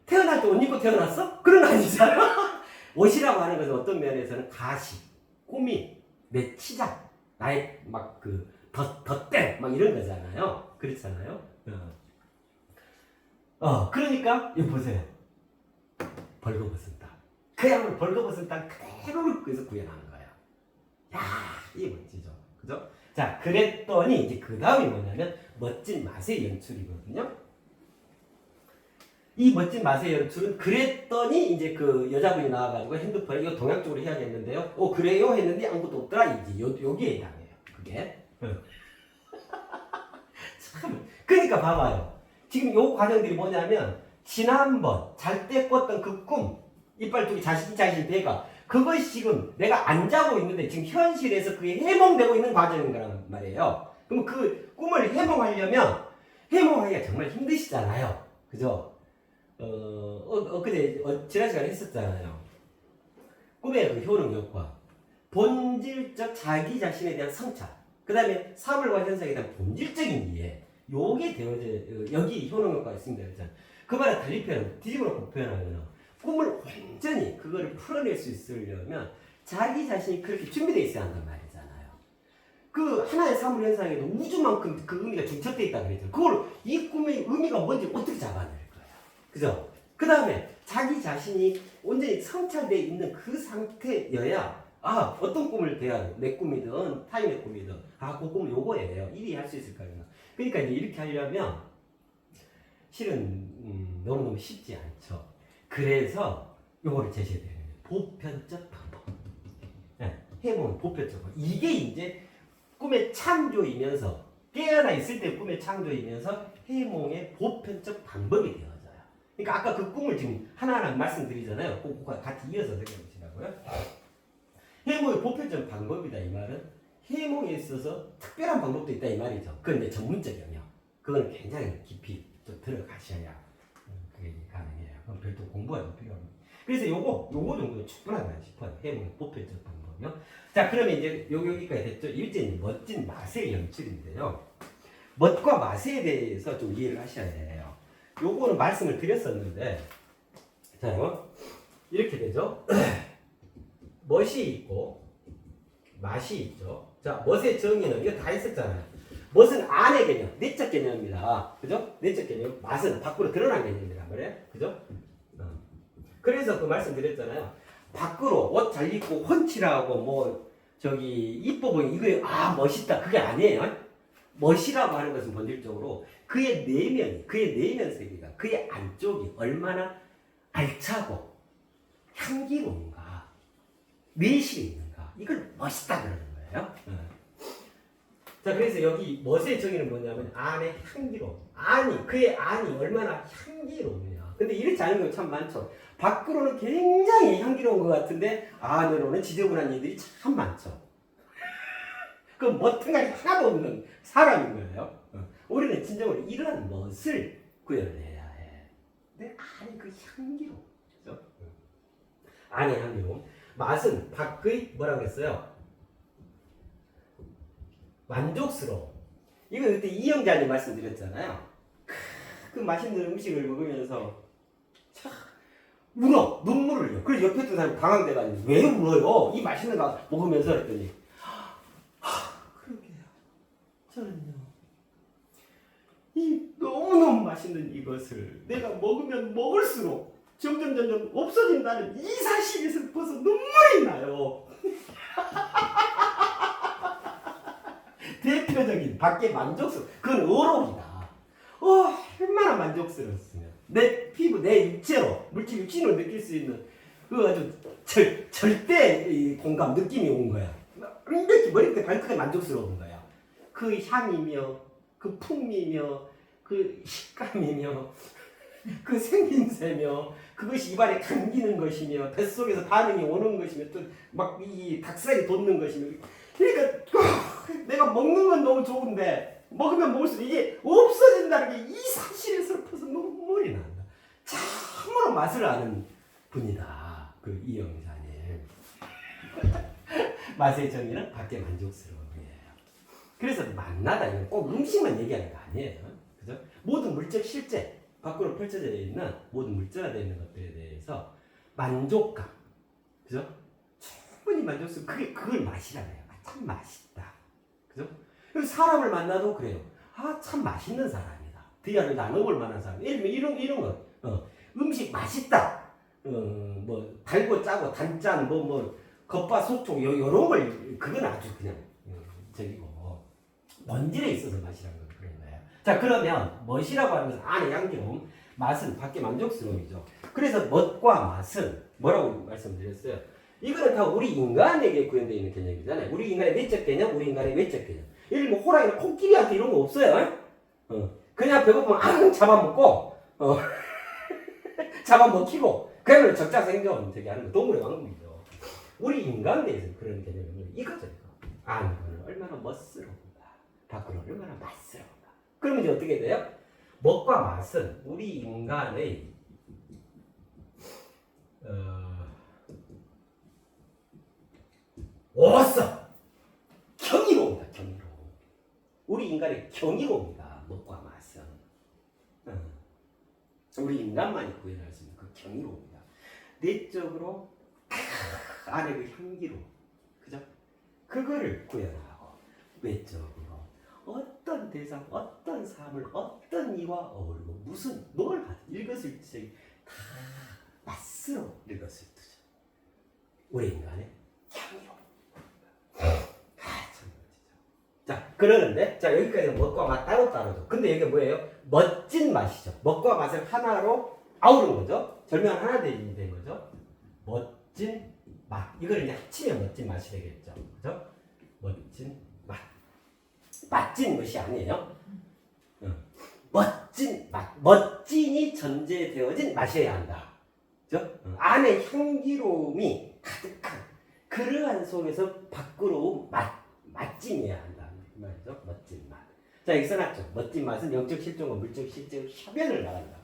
태어날 때 옷 입고 태어났어? 그런 거 아니잖아. 옷이라고 하는 것은 어떤 면에서는 가식, 꾸밈, 내 치장, 나의 막 그 덧대 막 이런 거잖아요. 그렇잖아요. 그러니까 이거 보세요. 벌거벗은 땅. 그야말로 벌거벗은 땅 그대로를 그래서 구현하는 거야. 야, 이게 멋지죠. 그죠? 자, 그랬더니 이제 그 다음이 뭐냐면 멋진 맛의 연출이거든요. 이 멋진 맛의 연출은 그랬더니 이제 그 여자분이 나와가지고 핸드폰에 이거 동양적으로 해야겠는데요. 그래요? 했는데 아무것도 없더라. 이제 여기에 해당해요. 그게. 참. 그러니까 봐봐요. 지금 요 과정들이 뭐냐면 지난번 잘 때 꿨던 그 꿈, 이빨 두기 자신 배가 그것이 지금 내가 안 자고 있는데 지금 현실에서 그게 해몽되고 있는 과정인 거란 말이에요. 그럼 그 꿈을 해몽하려면 해몽하기가 정말 힘드시잖아요. 그죠? 엊그제 지난 시간에 했었잖아요. 꿈의 그 효능 효과, 본질적 자기 자신에 대한 성찰, 그 다음에 사물과 현상에 대한 본질적인 이해, 요게 되어져 여기 효능 효과가 있습니다. 그렇잖아요. 그 말을 달리 뒤집어 놓고 표현하면 꿈을 완전히 그거를 풀어낼 수 있으려면 자기 자신이 그렇게 준비되어 있어야 한단 말이잖아요. 그 하나의 사물 현상에도 우주만큼 그 의미가 중첩되어 있다 그랬죠. 그걸 이 꿈의 의미가 뭔지 어떻게 잡아낼 거예요. 그죠? 그 다음에 자기 자신이 온전히 성찰되어 있는 그 상태여야 어떤 꿈을 대하든 내 꿈이든 타인의 꿈이든 그 꿈은 요거예요. 이리 할 수 있을까요? 그러니까 이제 이렇게 하려면 실은 너무너무 쉽지 않죠. 그래서 요거를 제시해드려요. 보편적 방법. 해보면 보편적 방법. 이게 이제 꿈의 창조이면서 깨어나 있을 때 꿈의 창조이면서 해몽의 보편적 방법이 되어져요. 그러니까 아까 그 꿈을 지금 하나하나 말씀드리잖아요. 그거 같이 이어서 생각해 보시라고요. 해몽의 보편적 방법이다 이 말은 해몽에 있어서 특별한 방법도 있다 이 말이죠. 그건 이제 전문적 영역. 그건 굉장히 깊이 좀 들어가셔야 그게 가능해요. 그럼 별도 공부가 좀 필요합니다. 그래서 요거 정도 충분하다 싶어요. 해몽의 보편적 방법이요. 자, 그러면 이제 여기까지 됐죠. 이제 멋진 맛의 연출인데요. 멋과 맛에 대해서 좀 이해를 하셔야 해요. 요거는 말씀을 드렸었는데, 자, 이렇게 되죠. 멋이 있고 맛이 있죠. 자, 멋의 정의는 이거 다 했었잖아요. 멋은 안의 개념, 내적 개념입니다. 그죠? 내적 개념. 맛은 밖으로 드러난 개념이란 말이에요. 그죠? 그래서 그 말씀 드렸잖아요. 밖으로 옷 잘 입고 훤칠하고 이뻐 보이는 이거 멋있다 그게 아니에요. 멋이라고 하는 것은 본질적으로 그의 내면 세계가 그의 안쪽이 얼마나 알차고 향기로운가 내실이 있는가 이걸 멋있다 그러는 거예요. 자, 그래서 여기 멋의 정의는 뭐냐면 안의 향기로움. 그의 안이 얼마나 향기로우냐. 근데 이렇지 않은 경 참 많죠. 밖으로는 굉장히 향기로운 것 같은데 안으로는 지저분한 일들이 참 많죠. 그 멋탱가리 하나도 없는 사람인 거예요. 우리는 진정으로 이러한 멋을 구현해야 해. 내 안의 그 향기로움. 그죠? 안의 향기로움. 맛은 밖의 뭐라고 했어요? 만족스러움. 이건 그때 이영자님 말씀드렸잖아요. 그 맛있는 음식을 먹으면서 참 울어, 눈물을 흘려. 그래서 옆에 있던 사람이 당황돼가지고 왜 울어요? 이 맛있는 거 먹으면서 그랬더니 그러게요. 저는요 이 너무너무 맛있는 이것을 내가 먹으면 먹을수록 점점 없어진다는 이 사실에 슬퍼서 눈물이 나요. 대표적인 밖의 만족스러움. 그건 어록이다. 얼마나 만족스러웠으면 내 피부, 내 육체로 물질 육신으로 느낄 수 있는 그 아주 절대 공감 느낌이 온 거야. 완벽히 머리부터 발끝에 만족스러운 거야. 그 향이며 그 풍미며 그 식감이며 그 생김새며 그것이 입안에 감기는 것이며 뱃속에서 반응이 오는 것이며 또 막 이 닭살이 돋는 것이며 그러니까 내가 먹는 건 너무 좋은데 먹으면 먹을수록 이게 없어진다는 게 이 사실에 슬퍼서 눈물이 난다. 참으로 맛을 아는 분이다. 그 이영자님. 맛의 정의는 밖에 만족스러움이에요. 그래서 만나다 이건 꼭 음식만 얘기하는 거 아니에요. 그죠? 모든 물적 실제 밖으로 펼쳐져 있는 모든 물질화되어 있는 것들에 대해서 만족감, 그죠? 충분히 만족스러워. 그걸 맛이라고 해요. 아, 참 맛있다. 그죠? 그래서 사람을 만나도 그래요. 아, 참 맛있는 사람이다. 대화를 나눠볼 만한 사람. 예를 들면 이런 거. 음식 맛있다. 뭐 달고 짜고 단짠 겉바속촉 요런 걸 그건 아주 그냥 저기고 본질에 있어서 맛이라는 건 그런 거예요. 자, 그러면 멋이라고 하는 것은 안에 양기로움, 맛은 밖에 만족스러움이죠. 그래서 멋과 맛은 뭐라고 말씀드렸어요? 이거는 다 우리 인간에게 구현되어 있는 개념이잖아요. 우리 인간의 내적 개념, 우리 인간의 외적 개념. 예를 들면 호랑이나 코끼리한테 이런 거 없어요. 그냥 배고프면 잡아먹고 잡아먹히고 그야말로 적자생존 저기 하는 거 동물의 왕국이죠. 우리 인간에 대해서는 그런 개념이 이거죠. 안은 얼마나 멋스러운가, 밖으로 얼마나 맛스러운가. 그러면 이제 어떻게 돼요? 멋과 맛은 우리 인간의 어서 경이로움이다. 경이로움. 우리 인간의 경이로움이다. 멋과 맛은 우리 인간만이 구현할 수 있는 그 경이로움이다. 내적으로 안에 그 향기로움, 그죠? 그거를 구현하고 외적으로 어떤 대상, 어떤 사물, 어떤 이와 어울리고 무슨 뭘 하든 일거수일투족이 다 맛스러워 일거수일투족. 우리 인간의 향이로움. 참 멋지죠. 자, 그러는데 자 여기까지는 멋과 맛 따로따로죠. 근데 이게 뭐예요? 멋진 맛이죠. 멋과 맛을 하나로 아우른 거죠. 절명 하나 된 거죠. 멋진 맛. 이걸 이제 합치면 멋진 맛이 되겠죠. 그죠? 멋진 맛. 맛진 것이 아니에요. 멋진 맛. 멋진이 전제되어진 맛이어야 한다. 그죠? 안에 향기로움이 가득한 그러한 속에서 밖으로 맛진이어야 한다. 그 말이죠. 멋진 맛. 자, 여기 써놨죠. 멋진 맛은 영적 실존과 물적 실제의 협연을 말한다.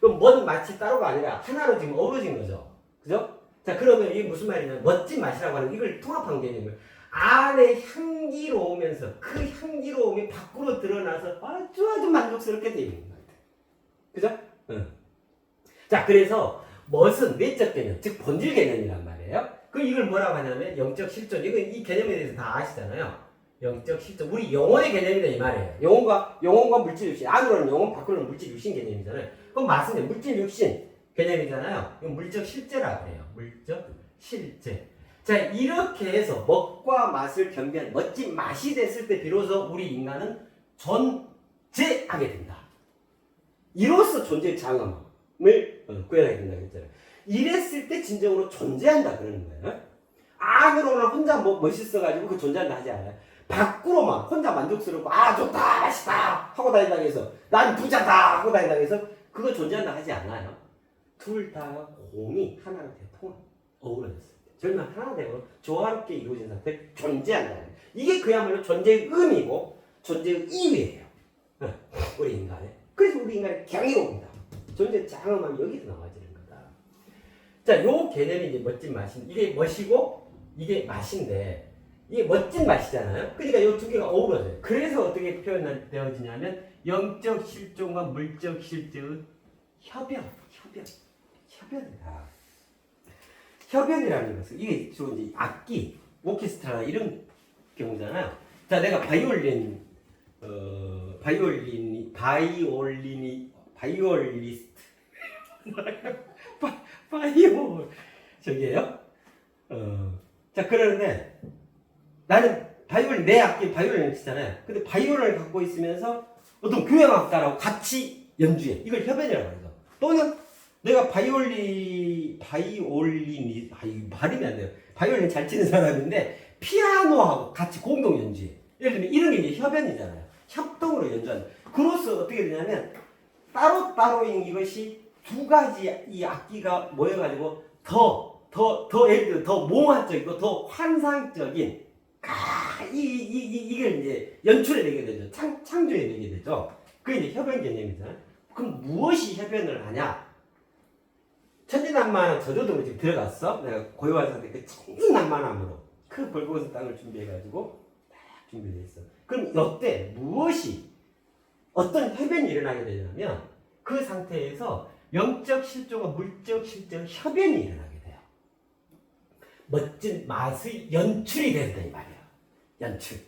그럼 뭔 맛이 따로가 아니라 하나로 지금 어우러진 거죠. 그죠? 자, 그러면 이게 무슨 말이냐면 멋진 맛이라고 하는 이걸 통합한 개념이에요. 안에 향기로우면서 그 향기로움이 밖으로 드러나서 아주 만족스럽게 되어 있는 것 같아요. 그죠? 응. 자, 그래서 멋은 내적 개념, 즉 본질 개념이란 말이에요. 그 이걸 뭐라고 하냐면 영적 실존. 이건 이 개념에 대해서 다 아시잖아요. 영적 실존. 우리 영혼의 개념이다 이 말이에요. 영혼과 물질 육신. 안으로는 영혼, 밖으로는 물질 육신 개념이잖아요. 그럼 맛은 물질 육신 개념이잖아요. 이건 물적 실제라고 해요. 물적 실제. 자, 이렇게 해서 멋과 맛을 겸비한 멋진 맛이 됐을 때 비로소 우리 인간은 존재하게 된다. 이로써 존재의 장엄을 구현하게 된다고 했잖아요. 이랬을 때 진정으로 존재한다 그러는 거예요. 안으로는 혼자 멋있어가지고 그 존재한다 하지 않아요. 밖으로만 혼자 만족스럽고 좋다 맛있다 하고 다닌다고 해서 난 부자다 하고 다닌다고 해서 그거 존재한다 하지 않아요. 둘 다 공이 하나로 대통합 어우러졌을 때 절만 하나 되고 조화롭게 이루어진 상태 존재한다. 이게 그야말로 존재의 의미고 존재의 이유예요. 우리 인간의. 그래서 우리 인간의 경이로움이다. 존재의 장엄함이 여기서 나와지는 거다. 자, 요 개념이 이제 멋진 맛인 이게 멋이고 이게 맛인데 이게 멋진 맛이잖아요. 그러니까 이 두 개가 어우러져요. 그래서 어떻게 표현되어지냐면 영적 실존과 물적 실제의 협연이다. 협연이라는 것은 이게 주로 이제 악기, 오케스트라 이런 경우잖아요. 자, 내가 바이올리스트 저기에요. 자, 그러는데 나는 내 악기 바이올린을 치잖아요. 근데 바이올린을 갖고 있으면서 어떤 교향악가라고 같이 연주해. 이걸 협연이라고 하죠. 또는 내가 발음이 안 돼요. 바이올린 잘 치는 사람인데 피아노하고 같이 공동 연주해. 예를 들면 이런 게 이제 협연이잖아요. 협동으로 연주한다. 그로써 어떻게 되냐면 따로따로인 이것이 두 가지 이 악기가 모여가지고 예를 들어 더 몽환적이고 더 환상적인 이걸 이제 연출해 내게 되죠. 창조해 내게 되죠. 그게 이제 협연 개념이잖아요. 그럼 무엇이 협연을 하냐? 천진난만한 저조동을 지금 들어갔어. 내가 고요한 상태 그 천진난만함으로 그 벌거벗은 땅을 준비해가지고 딱 준비돼 있어. 그럼 이때 무엇이 어떤 해변이 일어나게 되냐면 그 상태에서 영적 실조가 물적 실적 협연이 일어나게 돼요. 멋진 맛의 연출이 된다 이 말이에요. 연출,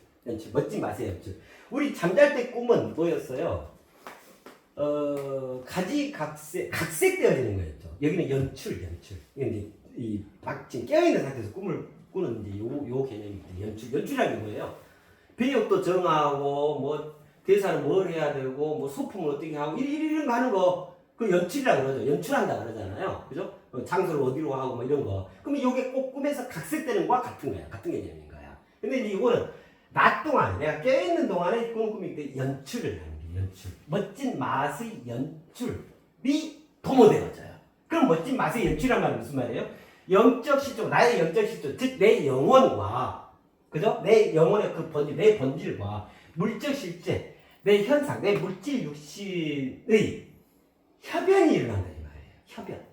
멋진 맛의 연출. 우리 잠잘 때 꿈은 뭐였어요? 각색되어지는 거였죠. 여기는 연출. 이게 이제 지금 깨어있는 상태에서 꿈을 꾸는 이제 요 개념이 연출이라는 거예요. 배역도 정하고 뭐 대사를 뭘 해야 되고 뭐 소품을 어떻게 하고 이런 거 하는 거 그 연출이라고 그러죠. 연출한다 그러잖아요. 그죠? 장소를 어디로 하고 뭐 이런 거. 그러면 이게 꼭 꿈에서 각색되는 거와 같은 거야. 같은 개념인 거야. 근데 이제 이거는 낮 동안 내가 깨어있는 동안에 꾸는 꿈이 때 연출을 하는 게 연출. 멋진 맛의 연출이 도모되어져요. 그럼 멋진 맛의 연출이란 말은 무슨 말이에요? 영적 실조, 나의 영적 실조, 즉 내 영혼과 그죠? 내 영혼의 그 본질, 내 본질과 물적 실제, 내 현상, 내 물질 육신의 협연이 일어난다 이 말이에요. 협연.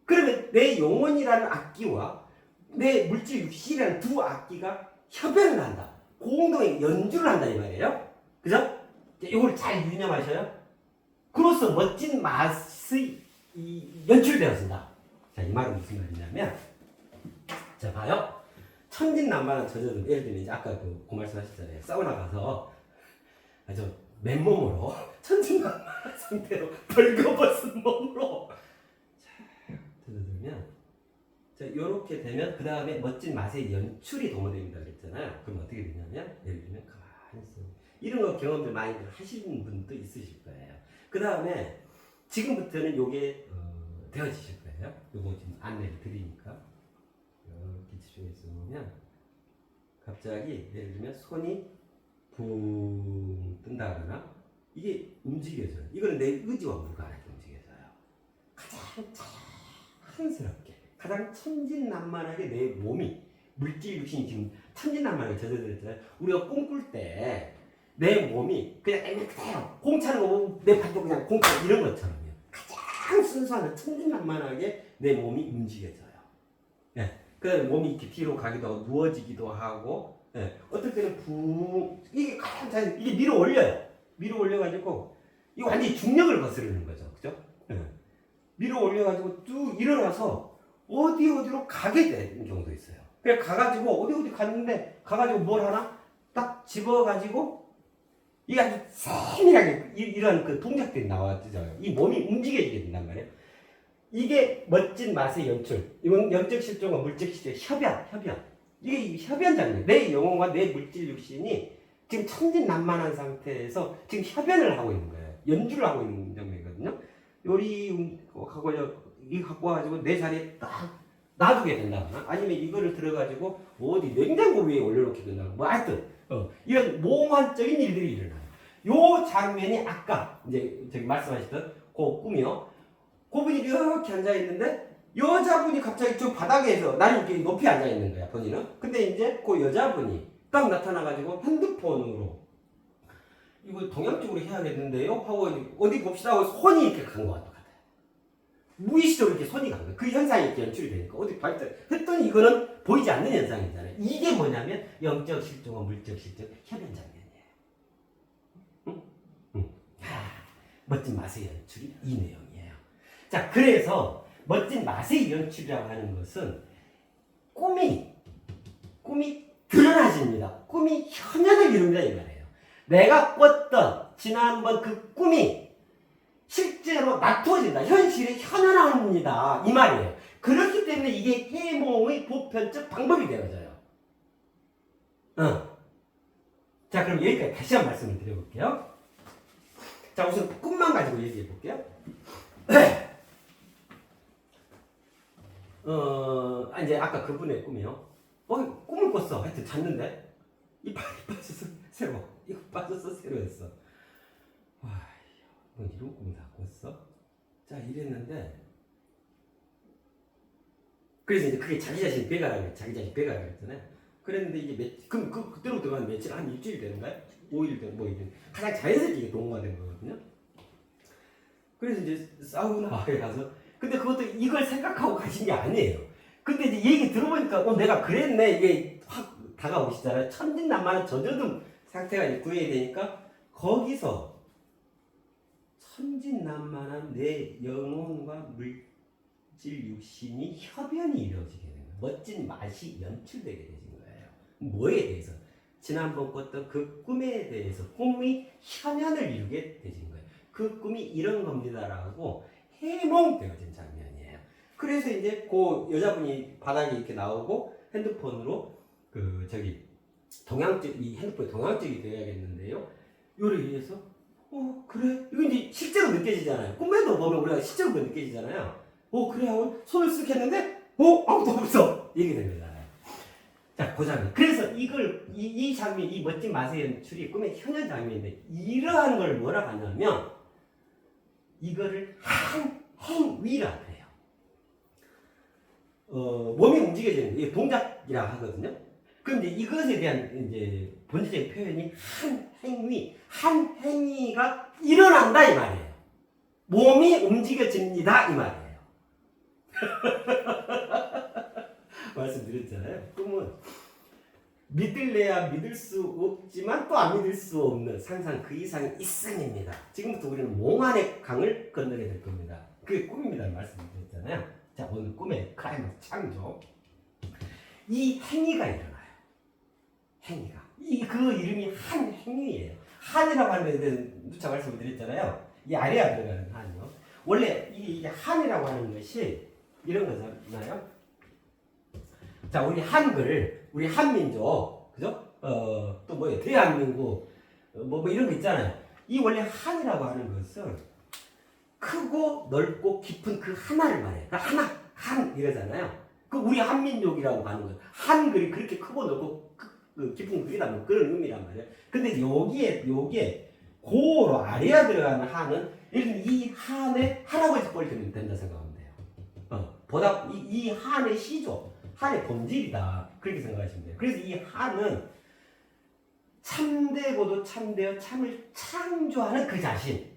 그러면 내 영혼이라는 악기와 내 물질 육신이라는 두 악기가 협연을 한다. 공동의 연주를 한다 이 말이에요. 그죠? 이걸 잘 유념하셔요. 그로써 멋진 맛의 연출되어진다. 자, 이 말은 무슨 말이냐면, 자, 봐요. 천진난만한 저절은 예를 들면 이제 아까 그 말씀하셨잖아요. 사우나 가서 아주 맨몸으로 천진난만한 상태로 벌거벗은 몸으로 젖어들면 자, 요렇게 되면 그 다음에 멋진 맛의 연출이 도모됩니다 그랬잖아요. 그럼 어떻게 되냐면 예를 들면 가만히 있어. 이런 거 경험들 많이 하시는 분도 있으실 거예요. 그 다음에 지금부터는 요게 되어지실 거예요. 요거 지금 안내를 드리니까 이렇게 집중해서 보면 갑자기 예를 들면 손이 붕 뜬다거나 이게 움직여져요. 이거는 내 의지와 무관하게 움직여져요. 가장 자연스럽게 가장 천진난만하게 내 몸이 물질 육신이 지금 천진난만하게 젖어들었잖아요. 우리가 꿈꿀 때 내 몸이 그냥 그대로 공 차는 거 보면 내 발도 그냥 공 차 이런 것처럼요. 가장 순수한 천진난만하게 내 몸이 움직여져요. 예. 그다음에 몸이 이렇게 뒤로 가기도 하고 누워지기도 하고 예. 어떨 때는 이게 가장 자연 이게 밀어 올려요. 밀어 올려가지고 이거 완전히 중력을 거스르는 거죠. 그죠? 예. 밀어 올려가지고 쭉 일어나서 어디로 가게 되는 경우도 있어요. 그냥 가가지고 어디 갔는데 가가지고 뭘 하나 딱 집어가지고 이게 아주 세밀하게 이런 그 동작들이 나와져요. 이 몸이 움직여지게 된단 말이에요. 이게 멋진 맛의 연출. 이건 영적 실종과 물적 실종 협연. 이게 협연 장면. 내 영혼과 내 물질 육신이 지금 천진난만한 상태에서 지금 협연을 하고 있는 거예요. 연주를 하고 있는 장면이거든요. 요리 하고 이거 갖고 와가지고 내 자리에 딱 놔두게 된다거나 아니면 이거를 들어가지고 어디 냉장고 위에 올려놓게 된다거나 뭐 하여튼 이런 몽환적인 일들이 일어나요. 요 장면이 아까 이제 저기 말씀하셨던 그 꿈이요. 그분이 이렇게 앉아 있는데 여자분이 갑자기 저 바닥에서 나는 이렇게 높이 앉아 있는 거야 본인은. 근데 이제 그 여자분이 딱 나타나가지고 핸드폰으로 이거 동양 쪽으로 해야겠는데요 하고 어디 봅시다 하고 손이 이렇게 간 것 같아요. 무의식적으로 이렇게 손이 간 거예요. 그 현상이 이렇게 연출이 되니까 어디 발달 했더니 이거는 보이지 않는 현상이잖아요. 이게 뭐냐면 영적 실종과 물적 실종 협연 장면이에요. 멋진 맛의 연출이 이 내용이에요. 자, 그래서 멋진 맛의 연출이라고 하는 것은 꿈이 드러나집니다. 꿈이 현현을 이룹니다 이 말이에요. 내가 꿨던 지난번 그 꿈이 실제로 나타진다. 현실에 현현합니다. 이 말이에요. 그렇기 때문에 이게 해몽의 보편적 방법이 되어져요. 자, 그럼 여기까지 다시 한 번 말씀을 드려볼게요. 자, 우선 꿈만 가지고 얘기해 볼게요. 이제 아까 그분의 꿈이요. 꿈을 꿨어. 하여튼 잤는데 이빨이 빠져서 새로. 이거 빠져서 새로 했어. 와, 너 이런 꿈을 다 꿨어? 자, 이랬는데 그래서 이제 그게 자기 자신 배가라고 했잖아요. 그랬는데 이게 그때로부터 한 며칠, 한 일주일 되는가요? 5일 된, 뭐 이런 가장 자연스럽게 이게 동화된 거거든요. 그래서 이제 사우나에 가서 근데 그것도 이걸 생각하고 가신 게 아니에요. 근데 이제 얘기 들어보니까 내가 그랬네 이게 확 다가오시잖아요. 천진난만한 젖어든 상태가 이제 구현이 되니까 거기서 천진난만한 내 영혼과 물질 육신이 협연이 이루어지게 되는 거예요. 멋진 맛이 연출되게 되는 거예요. 뭐에 대해서? 지난번 꿨던 그 꿈에 대해서 꿈이 현현을 이루게 되는 거예요. 그 꿈이 이런 겁니다라고 해몽되어진 장면이에요. 그래서 이제 그 여자분이 바닥에 이렇게 나오고 핸드폰으로 그 저기 동양적 이 핸드폰이 동양적이 되어야겠는데요. 요를 위해서 그래 이거 이제 실제로 느껴지잖아요. 꿈에도 보면 우리가 실제로 느껴지잖아요. 그래 하고 손을 쓱 했는데 아무도 없어 이렇게 됩니다. 자, 그 장면. 그래서 이 장면, 이 멋진 맛의 연출이 꿈의 현현 장면인데, 이러한 걸 뭐라 하냐면, 이거를 행위라 그래요. 몸이 움직여지는 게 동작이라고 하거든요. 그런데 이것에 대한 이제 본질적인 표현이 한 행위가 일어난다 이 말이에요. 몸이 움직여집니다 이 말이에요. 말씀드렸잖아요. 꿈은 믿을래야 믿을 수 없지만 또 안 믿을 수 없는 상상 그 이상의 이상입니다. 지금부터 우리는 몽환의 강을 건너게 될 겁니다. 그게 꿈입니다. 말씀드렸잖아요. 자, 오늘 꿈의 클라이막스 창조. 이 행위가 일어나요. 행위가. 그 이름이 한 행위예요. 한이라고 하는 것에 대해서 누차 말씀드렸잖아요. 이 아래에 들어가는 한이요. 원래 이게 한이라고 하는 것이 이런 거잖아요. 자, 우리 한글, 우리 한민족, 그죠? 또 뭐예요? 대한민국, 뭐 이런 거 있잖아요. 이 원래 한이라고 하는 것은 크고 넓고 깊은 그 하나를 말해요. 그 하나, 한 이러잖아요. 그 우리 한민족이라고 하는 것. 한글이 그렇게 크고 넓고 깊은 그리다 뭐 그런 의미란 말이에요. 근데 여기에 고로 아래에 들어가는 한은 예를 들면 이 한에 할아버지 꼴 들면 된다 생각하면 돼요. 보다 이 한의 시조. 한의 본질이다. 그렇게 생각하시면 돼요. 그래서 이 한은 참되고도 참되어 참을 창조하는 그 자신.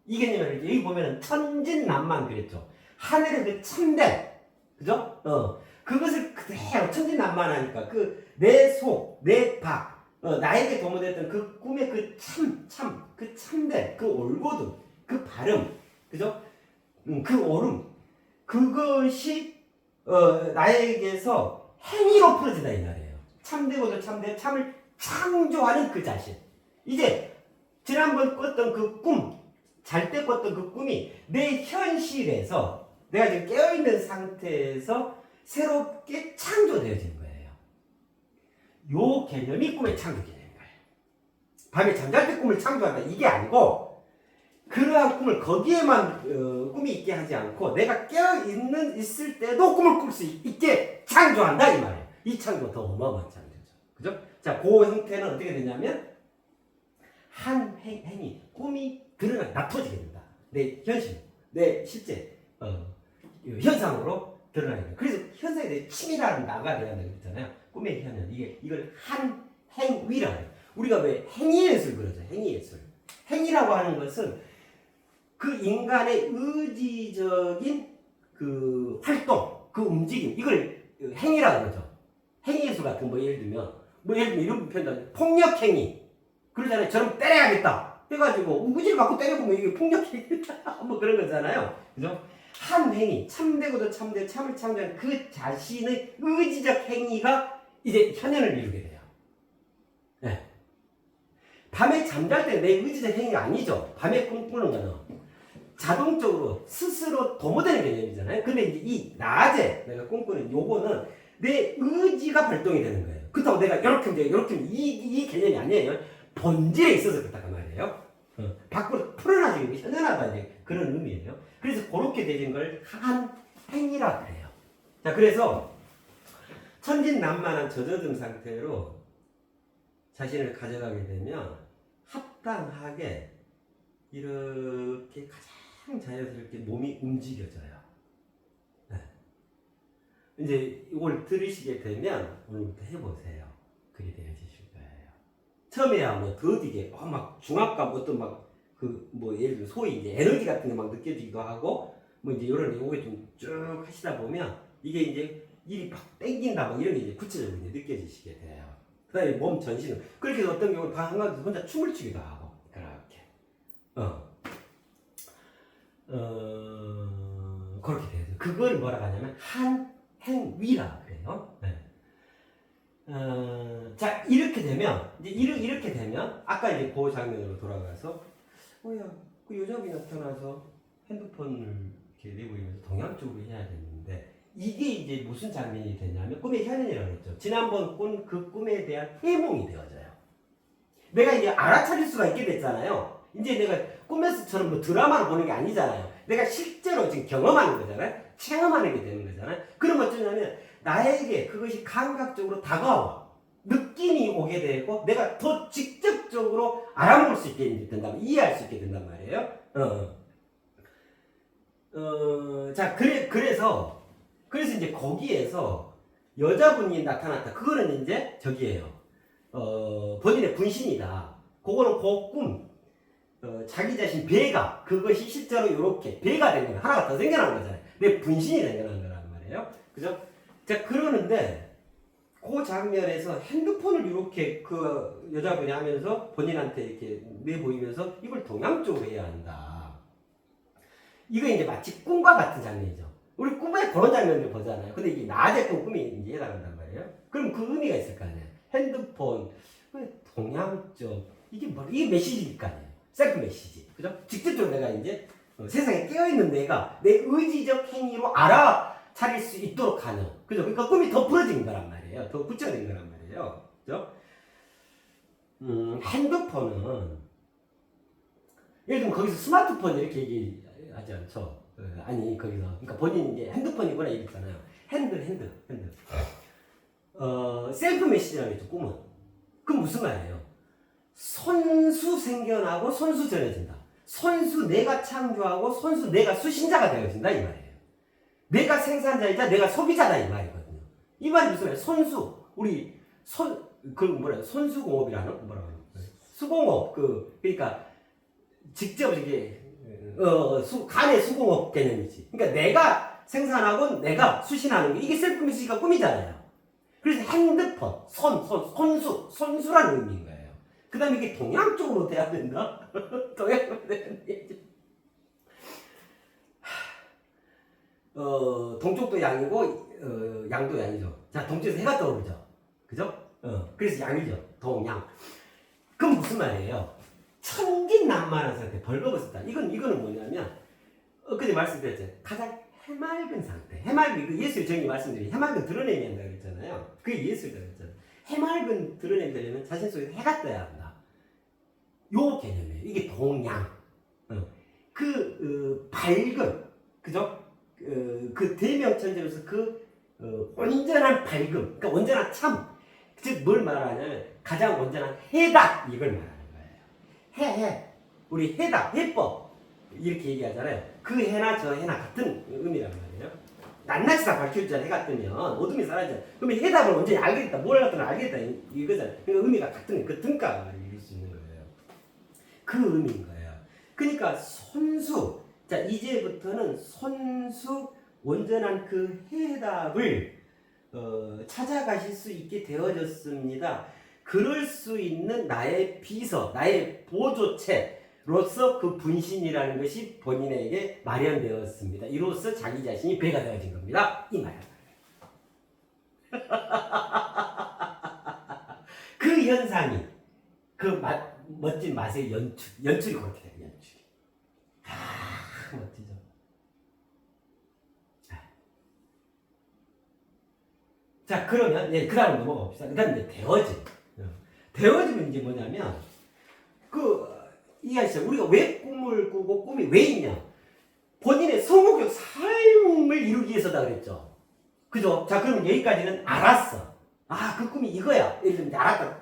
이 개념을 여기 보면은 천진난만 그랬죠. 하늘의 그 참된, 그죠? 그것을 그대로 천진난만하니까 그 내 속, 내 밖, 나에게 도모됐던 그 꿈의 그 그 참된, 그 올고도, 그 발음, 그죠? 그 오름, 그것이 나에게서 행위로 풀어진다 이 말이에요. 참되고도 참되 참을 창조하는 그 자신. 이제 지난번 꿨던 그 꿈, 잘 때 꿨던 그 꿈이 내 현실에서 내가 지금 깨어있는 상태에서 새롭게 창조되어지는 거예요. 요 개념이 꿈의 창조 개념인 거예요. 밤에 잠잘 때 꿈을 창조한다 이게 아니고 그러한 꿈을 거기에만 꿈이 있게 하지 않고 내가 있을 때도 꿈을 꿀 수 있게 창조한다 이 말이에요. 이 창조가 더 어마어마한 창조죠. 그죠? 자, 그 형태는 어떻게 되냐면 한 행위, 꿈이 나타지게 된다. 내 현실, 내 실제 현상으로 드러나게 된다. 그래서 현상에 대해 치밀한 나가 돼야 되잖아요. 꿈의 현현, 이걸 한 행위라고 해요. 우리가 왜 행위예술 그러죠? 행위예술. 행위라고 하는 것은 그 인간의 의지적인 그 활동, 그 움직임, 이걸 행위라고 그러죠. 행위예술 같은 예를 들면 이런 표현도 폭력행위. 그러잖아요. 저는 때려야겠다. 해가지고 우지를 갖고 때려보면 이게 폭력행위다. 뭐 그런 거잖아요. 그죠? 한 행위, 참되고도 참되 참을 창조한 그 자신의 의지적 행위가 이제 현현을 이루게 돼요. 네. 밤에 잠잘 때 내 의지적 행위가 아니죠. 밤에 꿈꾸는 거는 자동적으로 스스로 도모되는 개념이잖아요. 근데 이제 이 낮에 내가 꿈꾸는 요거는 내 의지가 발동이 되는 거예요. 그렇다고 내가 이렇게 이 개념이 아니에요. 본질에 있어서 그렇다고 말이에요. 밖으로 풀어나지고 현현하다 이제 그런 의미예요. 그래서 그렇게 되는 걸 한 행위라 그래요. 자, 그래서 천진난만한 젖어든 상태로 자신을 가져가게 되면 합당하게 이렇게 가장 자연스럽게 몸이 움직여져요. 네. 이제 이걸 들으시게 되면 오늘부터 해보세요. 그게 되어지실 거예요. 처음에야 뭐 더디게 막 중압감 어떤 예를 들어 소위 이제 에너지 같은 게 막 느껴지기도 하고 뭐 이제 이런 요게 좀 쭉 하시다 보면 이게 이제 일이 팍 땡긴다 뭐 이런 게 이제 구체적으로 이제 느껴지시게 돼요. 그다음에 몸 전신은 그렇게 해서 어떤 경우는 방 한가운데서 혼자 춤을 추기도 하고 그렇게 그렇게 돼요. 그걸 뭐라고 하냐면 한행위라 그래요. 네. 자 이렇게 되면 이제 이렇게 되면 아까 이제 그 장면으로 돌아가서 뭐야 그 여자분이 나타나서 핸드폰을 이렇게 내보이면서 동양 쪽으로 해야 되는데 이게 이제 무슨 장면이 되냐면 꿈의 현현이라고 했죠. 지난번 꾼 그 꿈에 대한 해몽이 되어져요. 내가 이제 알아차릴 수가 있게 됐잖아요. 이제 내가 꿈에서처럼 뭐 드라마를 보는 게 아니잖아요. 내가 실제로 지금 경험하는 거잖아요. 체험하는 게 되는 거잖아요. 그럼 어쩌냐면 나에게 그것이 감각적으로 다가와 느낌이 오게 되고 내가 더 직접적으로 알아볼 수 있게 된다면 이해할 수 있게 된단 말이에요. 자 그래서 이제 거기에서 여자분이 나타났다. 그거는 이제 저기예요. 본인의 분신이다. 그거는 그 꿈. 자기 자신 배가 그것이 실제로 이렇게 배가 된 거예요. 하나가 더 생겨나는 거잖아요. 내 분신이 생겨나는 거란 말이에요. 그죠? 자 그러는데 그 장면에서 핸드폰을 이렇게 그 여자분이 하면서 본인한테 이렇게 내보이면서 이걸 동양 쪽으로 해야 한다. 이거 이제 마치 꿈과 같은 장면이죠. 우리 꿈에 그런 장면들 보잖아요. 근데 이게 낮에 꾼 꿈이 이제 해당한단 말이에요. 그럼 그 의미가 있을 거 아니에요. 핸드폰, 동양 쪽 이게 뭐 이게 메시지일 거 아니에요. 셀프 메시지. 그죠? 직접적으로 내가 이제 세상에 깨어있는 내가 내 의지적 행위로 알아차릴 수 있도록 하는. 그죠? 그러니까 꿈이 더 부러진 거란 말이에요. 더 구체화된 거란 말이에요. 그죠? 핸드폰은, 예를 들면 거기서 스마트폰 이렇게 얘기하지 않죠? 아니, 거기서. 그러니까 본인이 이제 핸드폰이구나 이랬잖아요. 핸들. 셀프 메시지라고 했죠, 꿈은. 그건 무슨 말이에요? 손수 생겨나고 손수 전해진다. 손수 내가 창조하고 손수 내가 수신자가 되어진다 이 말이에요. 내가 생산자이자 내가 소비자다 이 말이거든요. 이 말이 무슨 말이에요? 손수 우리 손수공업이라는 뭐라고 하는 거예요? 수공업 그러니까 직접 이게 간의 수공업 개념이지. 그러니까 내가 생산하고 내가 수신하는 게 이게 셀프 메시지가 꿈이잖아요. 그래서 핸드폰 손수라는 의미인 거예요. 그 다음에 이게 동양 쪽으로 돼야 된다? 동양으로 돼야 된다. 동쪽도 양이고, 양도 양이죠. 자, 동쪽에서 해가 떠오르죠. 그죠? 그래서 양이죠. 동양. 그럼 무슨 말이에요? 천진난만한 상태, 벌거벗었다. 이거는 뭐냐면, 엊그제 말씀드렸죠. 가장 해맑은 상태. 해맑은, 이거 예술 정의 말씀드린 해맑은 드러내야 한다고 그랬잖아요. 그게 예술이라고 그랬잖아요. 해맑은 드러내려면 자신 속에 해가 떠야 한다. 요 개념이에요. 이게 동양. 밝음. 그죠? 그 대명천지로서 온전한 밝음. 그러니까 온전한 참. 즉, 뭘 말하냐면, 가장 온전한 해다. 이걸 말하는 거예요. 해. 우리 해다. 해법. 이렇게 얘기하잖아요. 그 해나 저 해나 같은 의미란 말이에요. 낱낱이 다 밝힐 줄 해가 뜨면 어둠이 사라져. 그러면 해답을 온전히 알겠다. 뭘 갖다 알겠다. 이거잖아요. 그 의미가 같은 그 등가를 이룰 수 있는 거예요. 그 의미인 거예요. 그러니까 손수. 자, 이제부터는 손수 온전한 그 해답을 찾아가실 수 있게 되어졌습니다. 그럴 수 있는 나의 비서, 나의 보조체로서 그 분신이라는 것이 본인에게 마련되었습니다. 이로써 자기 자신이 배가 되어진 겁니다. 이 말. 그 현상이 멋진 맛의 연출이 그렇게 돼요. 연출이. 멋지죠. 자, 그러면 그 다음 넘어가 봅시다. 그 다음 이제 되어짐. 되어짐은 이제 뭐냐면 이해하시죠? 우리가 왜 꿈을 꾸고 꿈이 왜 있냐? 본인의 성공적 삶을 이루기 위해서다 그랬죠. 그죠? 자, 그러면 여기까지는 알았어. 그 꿈이 이거야. 예를 들면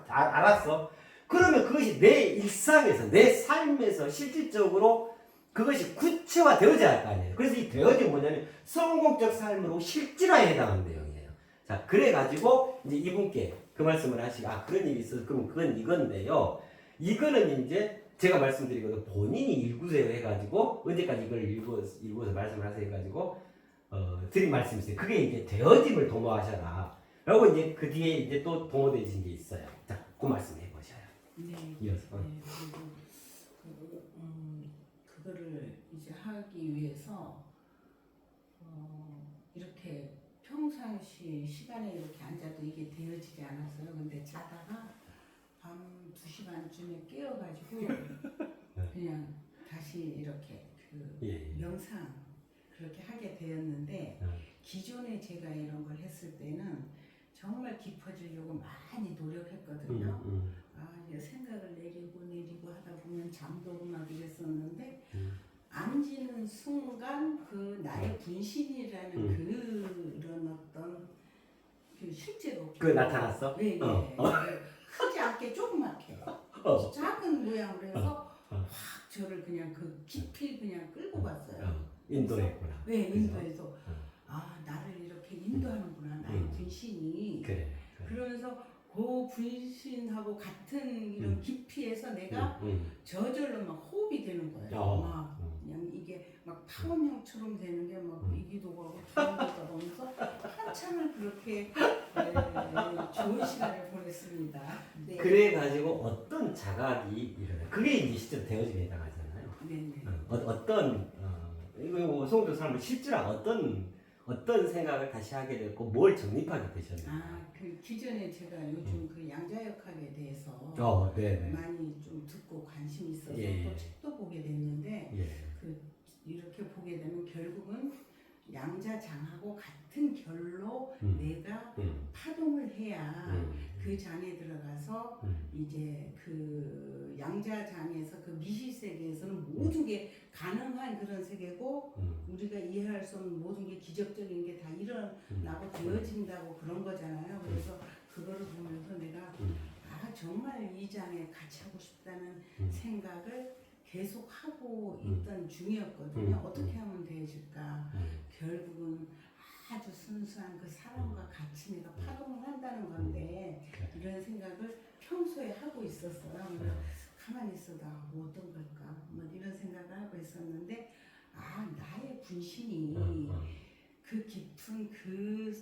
알았어. 그러면 그것이 내 일상에서, 내 삶에서 실질적으로 그것이 구체화 되어져야 할 거 아니에요. 그래서 이 되어짐이 뭐냐면 성공적 삶으로 실질화에 해당하는 내용이에요. 자, 그래가지고 이제 이분께 그 말씀을 하시고, 그런 일이 있어서 그럼 그건 이건데요. 이거는 이제 제가 말씀드리거든. 본인이 읽으세요 해가지고 언제까지 이걸 읽어서 말씀을 하세요 해가지고 드린 말씀이 있어요. 그게 이제 되어짐을 도모하셔라. 라고 이제 그 뒤에 이제 또 도모되신 게 있어요. 그 말씀 해보셔요. 네. 이어서. 네. 그리고 그거를 이제 하기 위해서 이렇게 평상시 시간에 이렇게 앉아도 이게 되어지지 않았어요. 근데 자다가 밤 2시 반쯤에 깨어가지고 그냥 다시 이렇게 그 예. 명상 그렇게 하게 되었는데 기존에 제가 이런 걸 했을 때는 정말 깊어지려고 많이 노력했거든요. 이제 생각을 내리고 하다 보면 잠도 오고 막 이랬었는데 앉는 순간 그 나의 분신이라는 그런 어떤 그 실제로 그 나타났어? 네, 크지 않게 조그맣게 작은 모양으로 해서 확 저를 그냥 그 깊이 그냥 끌고 갔어요. 인도했구나. 네, 인도에서 나를 이렇게 인도하는구나 나의 분신이. 그래. 그러면서 그 분신하고 같은 이런 깊이에서 내가 저절로 막 호흡이 되는 거예요. 막 그냥 이게 막 파원형처럼 되는 게 막 이기도 가고 저기도 가고 하면서 한참을 그렇게 좋은 시간을 보냈습니다. 네. 그래가지고 어떤 자각이 일어나. 그게 이제 실제로 대어집에 해당하잖아요. 네네. 어떤 이거 뭐 송도 사람은 실제로 어떤 생각을 다시 하게 됐고 뭘 정립하게 되셨나요? 그 기존에 제가 요즘 그 양자역학에 대해서 네네. 많이 좀 듣고 관심이 있어서 예. 또 책도 보게 됐는데 예. 이렇게 보게 되면 결국은 양자장하고 같은 결로 내가 파동을 해야 그 장에 들어가서 이제 그 양자장에서 그 미시세계에서는 모든 게 가능한 그런 세계고 우리가 이해할 수 없는 모든 게 기적적인 게 다 일어나고 되어진다고 그런 거잖아요. 그래서 그거를 보면서 내가 정말 이 장에 같이 하고 싶다는 생각을 계속 하고 있던 중이었거든요. 어떻게 하면 되어질까? 결국은 아주 순수한 그 사랑과 같이 내가 파동을 한다는 건데 이런 생각을 평소에 하고 있었어요. 가만히 있어도 어떤 걸까? 뭐 이런 생각을 하고 있었는데 나의 분신이 그 깊은 그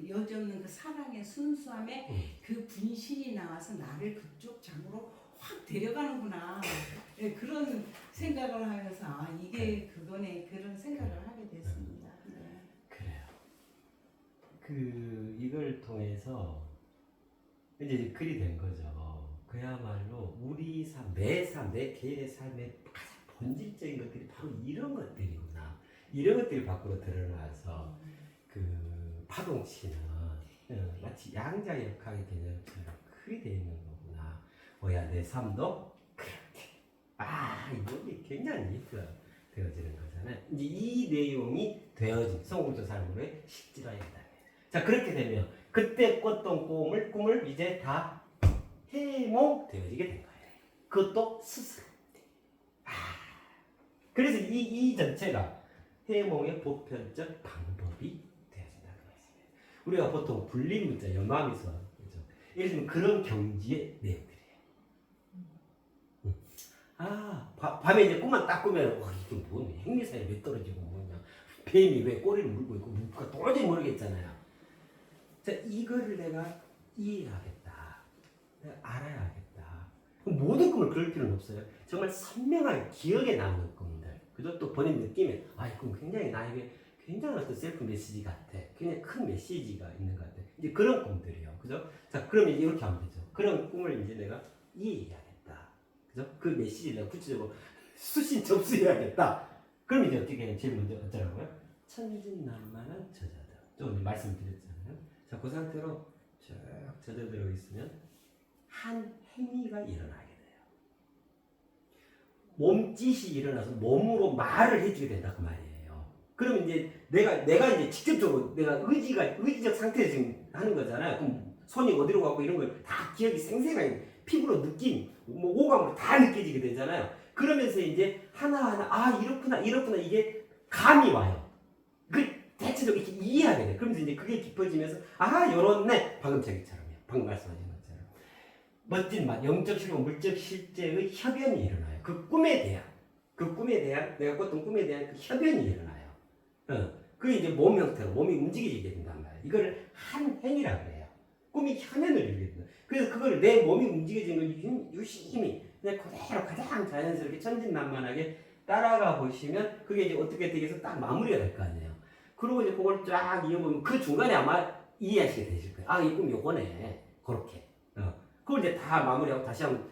여전한 그 사랑의 순수함에 그 분신이 나와서 나를 그쪽 장으로 확 데려가는구나. 네, 그런 생각을 하면서 이게 그거네 그런 생각을 하게 됐습니다. 네. 그래요. 이걸 통해서 이제 글이 된 거죠. 그야말로 우리 삶, 내 개인의 삶의 가장 본질적인 것들이 바로 이런 것들이구나. 이런 것들이 밖으로 드러나서 그 파동치는 마치 양자역학의 개념처럼 글이 되어 있는 거구나. 내 삶도 그렇게. 이게 굉장히 이해가 되어지는 거잖아요. 이제 이 내용이 되어진 성공적 삶으로의 실질화입니다. 자, 그렇게 되면 그때 꿨던 꿈을 이제 다 해몽되어지게 된 거예요. 그것도 스스로. 그래서 이 전체가 해몽의 보편적 방법이 되어진다는 말씀이에요. 우리가 보통 불림 문자, 연마미서, 그렇죠? 예를 들면 그런 경지의 내용들이에요. 밤에 이제 꿈만 딱 꾸면 이게 뭐냐, 핵미사일이 왜 떨어지고 뭐냐, 뱀이 왜 꼬리를 물고 있고 뭔가 도저히 모르겠잖아요. 자, 이거를 내가 이해하겠다, 내가 알아야겠다. 모든 꿈을 그럴 필요는 없어요. 정말 선명하게 기억에 남는 꿈들, 그죠? 또 본인 느낌에 이 꿈 굉장히 나에게 굉장히 어떤 셀프 메시지 같아, 굉장히 큰 메시지가 있는 것 같아. 이제 그런 꿈들이요, 그죠? 자, 그러면 이제 이렇게 하면 되죠. 그런 꿈을 이제 내가 이해해야겠다. 그죠? 그 메시지를 내가 구체적으로 수신 접수해야겠다. 그럼 이제 어떻게 해요? 제일 먼저 어쩌라고요? 천진난만한 저자들. 좀 말씀드렸잖아요. 자, 그 상태로 쭉 젖어들어 있으면 한 행위가 일어나게 돼요. 몸짓이 일어나서 몸으로 말을 해주게 된다 그 말이에요. 그러면 이제 내가 이제 직접적으로 내가 의지적 상태에서 지금 하는 거잖아요. 그럼 손이 어디로 가고 이런 걸 다 기억이 생생하게 피부로 느낌, 오감으로 다 느껴지게 되잖아요. 그러면서 이제 하나하나 이렇구나 이게 감이 와요. 그 대체적으로 이렇게 이해하게 돼. 그러면서 이제 그게 깊어지면서 요렇네. 방금 저기처럼요. 방금 말씀하신 것처럼 멋진 영적 실과 물적 실제의 협연이 일어나요. 그 꿈에 대한 내가 꿨던 꿈에 대한 그 협연이 일어나요. 그게 이제 몸 형태로 몸이 움직이게 된단 말이에요. 이거를 한 행위라고 해요. 꿈이 현현을 이루거든. 그래서 그걸 내 몸이 움직여지는 걸 유심히 그냥 그대로 가장 자연스럽게 천진난만하게 따라가 보시면 그게 이제 어떻게 되겠어 딱 마무리가 될 거 아니에요. 그리고 이제 그걸 쫙 이어보면 그 중간에 아마 이해하시게 되실 거예요. 아, 이 꿈 요거네. 그렇게. 그걸 이제 다 마무리하고 다시 한번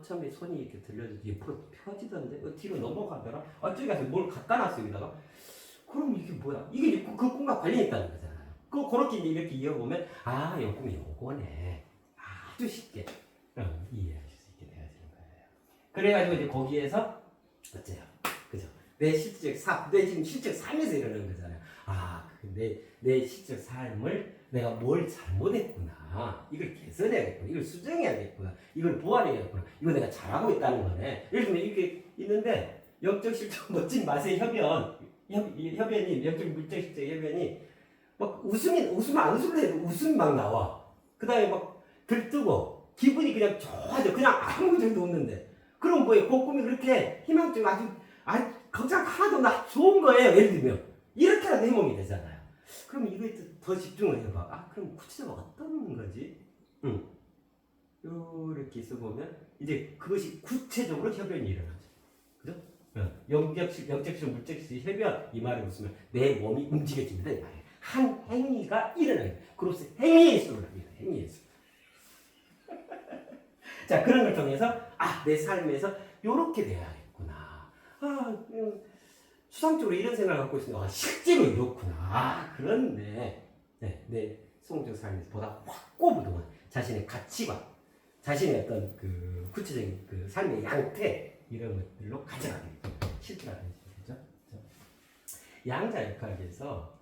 처음에 손이 이렇게 들려지지 옆으로 펴지던데 뒤로 넘어가더라. 저기 가서 뭘 갖다 놨어 여기다가. 그럼 이게 뭐야? 이게 이제 그 꿈과 관련이 있다는 거잖아요. 그렇게 이렇게 이어보면 아, 요 꿈이 요거네. 아주 쉽게 이해하실 수 있게 되어지는 거예요. 그래가지고 이제 거기에서 어째요? 그죠? 내 실질적 삶, 내 지금 실질적 삶에서 이러는 거잖아요. 내 실질적 삶을 내가 뭘 잘못했구나. 이걸 개선해야겠구나. 이걸 수정해야겠구나. 이걸 보완해야겠구나. 이거 내가 잘하고 있다는 거네. 예를 들면 이렇게 있는데 영적 실적 멋진 맛의 협연이 영적 물적 실적 협연이 막 웃으면 안 웃으면 해도 웃음이 막 나와. 그 다음에 막 들뜨고 기분이 그냥 좋아져. 그냥 아무 정도 웃는데. 그럼 뭐예요? 그 꿈이 그렇게 희망적 아주 걱정 하나도 나 좋은 거예요. 예를 들면 이렇게라도 해몽이 되잖아요. 그럼 이거에 더 집중을 해봐. 그럼 구체적으로 어떤 거지? 이렇게 있어 보면 이제 그것이 구체적으로 협연이 일어나죠. 그죠? 영적실, 물적실 협연 이 말을 웃으면 내 몸이 움직여집니다. 이 말이에요. 한 행위가 일어나요. 그로서 행위의 수를 합니다. 행위의 수. 자, 그런 걸 통해서 내 삶에서 이렇게 돼야겠구나. 추상적으로 이런 생각을 갖고 있으면 실제로 이렇구나. 그렇네. 내 성적 삶에서 보다 확고부동한 자신의 가치관, 자신의 어떤 그 구체적인 그 삶의 양태 이런 것들로 가져가게 됩니다. 실제가 되죠. 양자 역학에서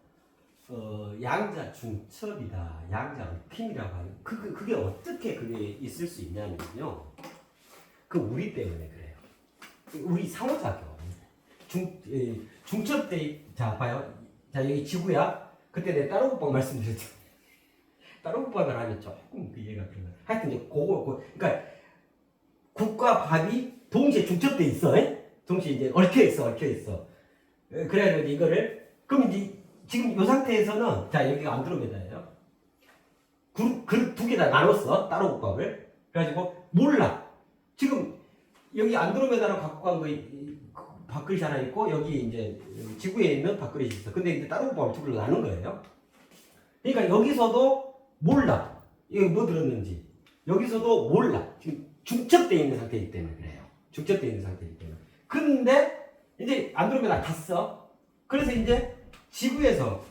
양자 중첩이다, 양자 얽힘이라고 하는 그게 어떻게 그게 있을 수 있냐면요. 그 우리 때문에 그래요. 우리 상호작용. 중첩대 자 봐요. 자 여기 지구야. 그때 내가 따로국밥 말씀드렸죠. 따로국밥을 하면 조금 그 이해가 그런 거. 하여튼 이제 그러니까 국과 밥이 동시에 중첩돼 있어. 동시에 이제 얽혀 있어. 그래가지고 이거를 그럼 이제 지금 이 상태에서는 자 여기가 안드로메다예요. 그릇 두 개 다 나눴어. 따로국밥을. 그래가지고 몰라. 지금 여기 안드로메다로 갖고 간 거 밥그릇이 하나 있고 여기 이제 지구에 있는 밥그릇이 있어. 근데 이제 따로국밥을 두 개로 나눈 거예요. 그러니까 여기서도 몰라. 이게 뭐 들었는지. 여기서도 몰라. 지금 중첩되어 있는 상태이기 때문에 그래요. 중첩되어 있는 상태이기 때문에. 근데 이제 안드로메다 갔어. 그래서 이제 지구에서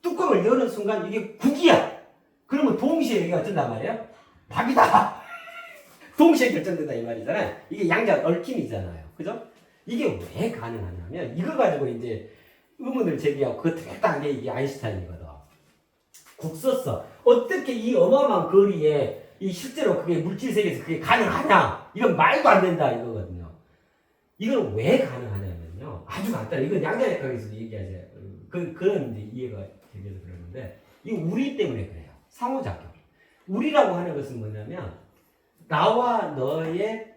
뚜껑을 여는 순간 이게 국이야. 그러면 동시에 여기가 어쩐단 말이에요? 밥이다. 동시에 결정된다 이 말이잖아요. 이게 양자 얽힘이잖아요. 그죠? 이게 왜 가능하냐면 이거 가지고 이제 의문을 제기하고 그거 대단한 게 이게 아인슈타인이거든. 국 썼어. 어떻게 이 어마어마한 거리에 이 실제로 그게 물질 세계에서 그게 가능하냐? 이건 말도 안 된다 이거거든요. 이건 왜 가능하냐면요. 아주 간단해. 이건 양자역학에서도 얘기하죠. 그런 이제 이해가 되면서 그러는데 이 우리 때문에 그래요. 상호작용. 우리라고 하는 것은 뭐냐면 나와 너의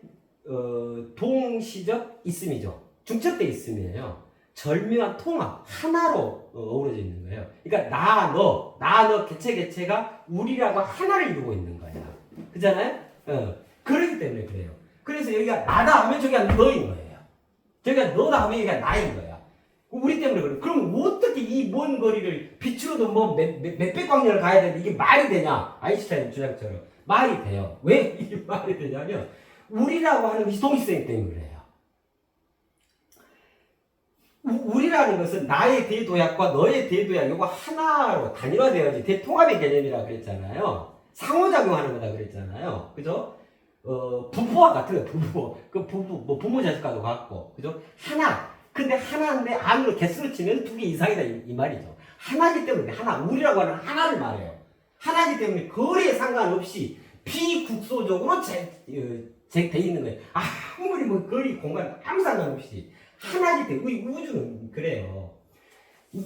동시적 있음이죠. 중첩돼 있음이에요. 절묘한 통합 하나로 어우러져 있는 거예요. 그러니까 나 너 개체가 우리라고 하나를 이루고 있는 거야. 그잖아요? 그렇기 때문에 그래요. 그래서 여기가 나다 하면 저기가 너인 거예요. 저기가 너다 하면 여기가 나인 거야. 우리 때문에 그래. 그럼 어떻게 이 먼 거리를 빛으로도 뭐 몇백 광년을 가야 되는데 이게 말이 되냐? 아인슈타인 주장처럼 말이 돼요. 왜 이게 말이 되냐면 우리라고 하는 것이 동시성이기 때문에 그래요. 우리라는 것은 나의 대도약과 너의 대도약 이거 하나로 단일화되어야지 대통합의 개념이라 그랬잖아요. 상호작용하는 거다 그랬잖아요. 그죠? 부부와 같은 거, 부모 자식과도 같고, 그죠? 하나. 근데 하나인데 안으로 개수로 치면 두 개 이상이다 이 말이죠. 하나이기 때문에 하나. 우리라고 하는 하나를 말해요. 하나이기 때문에 거리에 상관없이 비국소적으로 돼 있는 거예요. 아무리 뭐 거리 공간 아무 상관없이 하나이기 때문에 우리 우주는 그래요.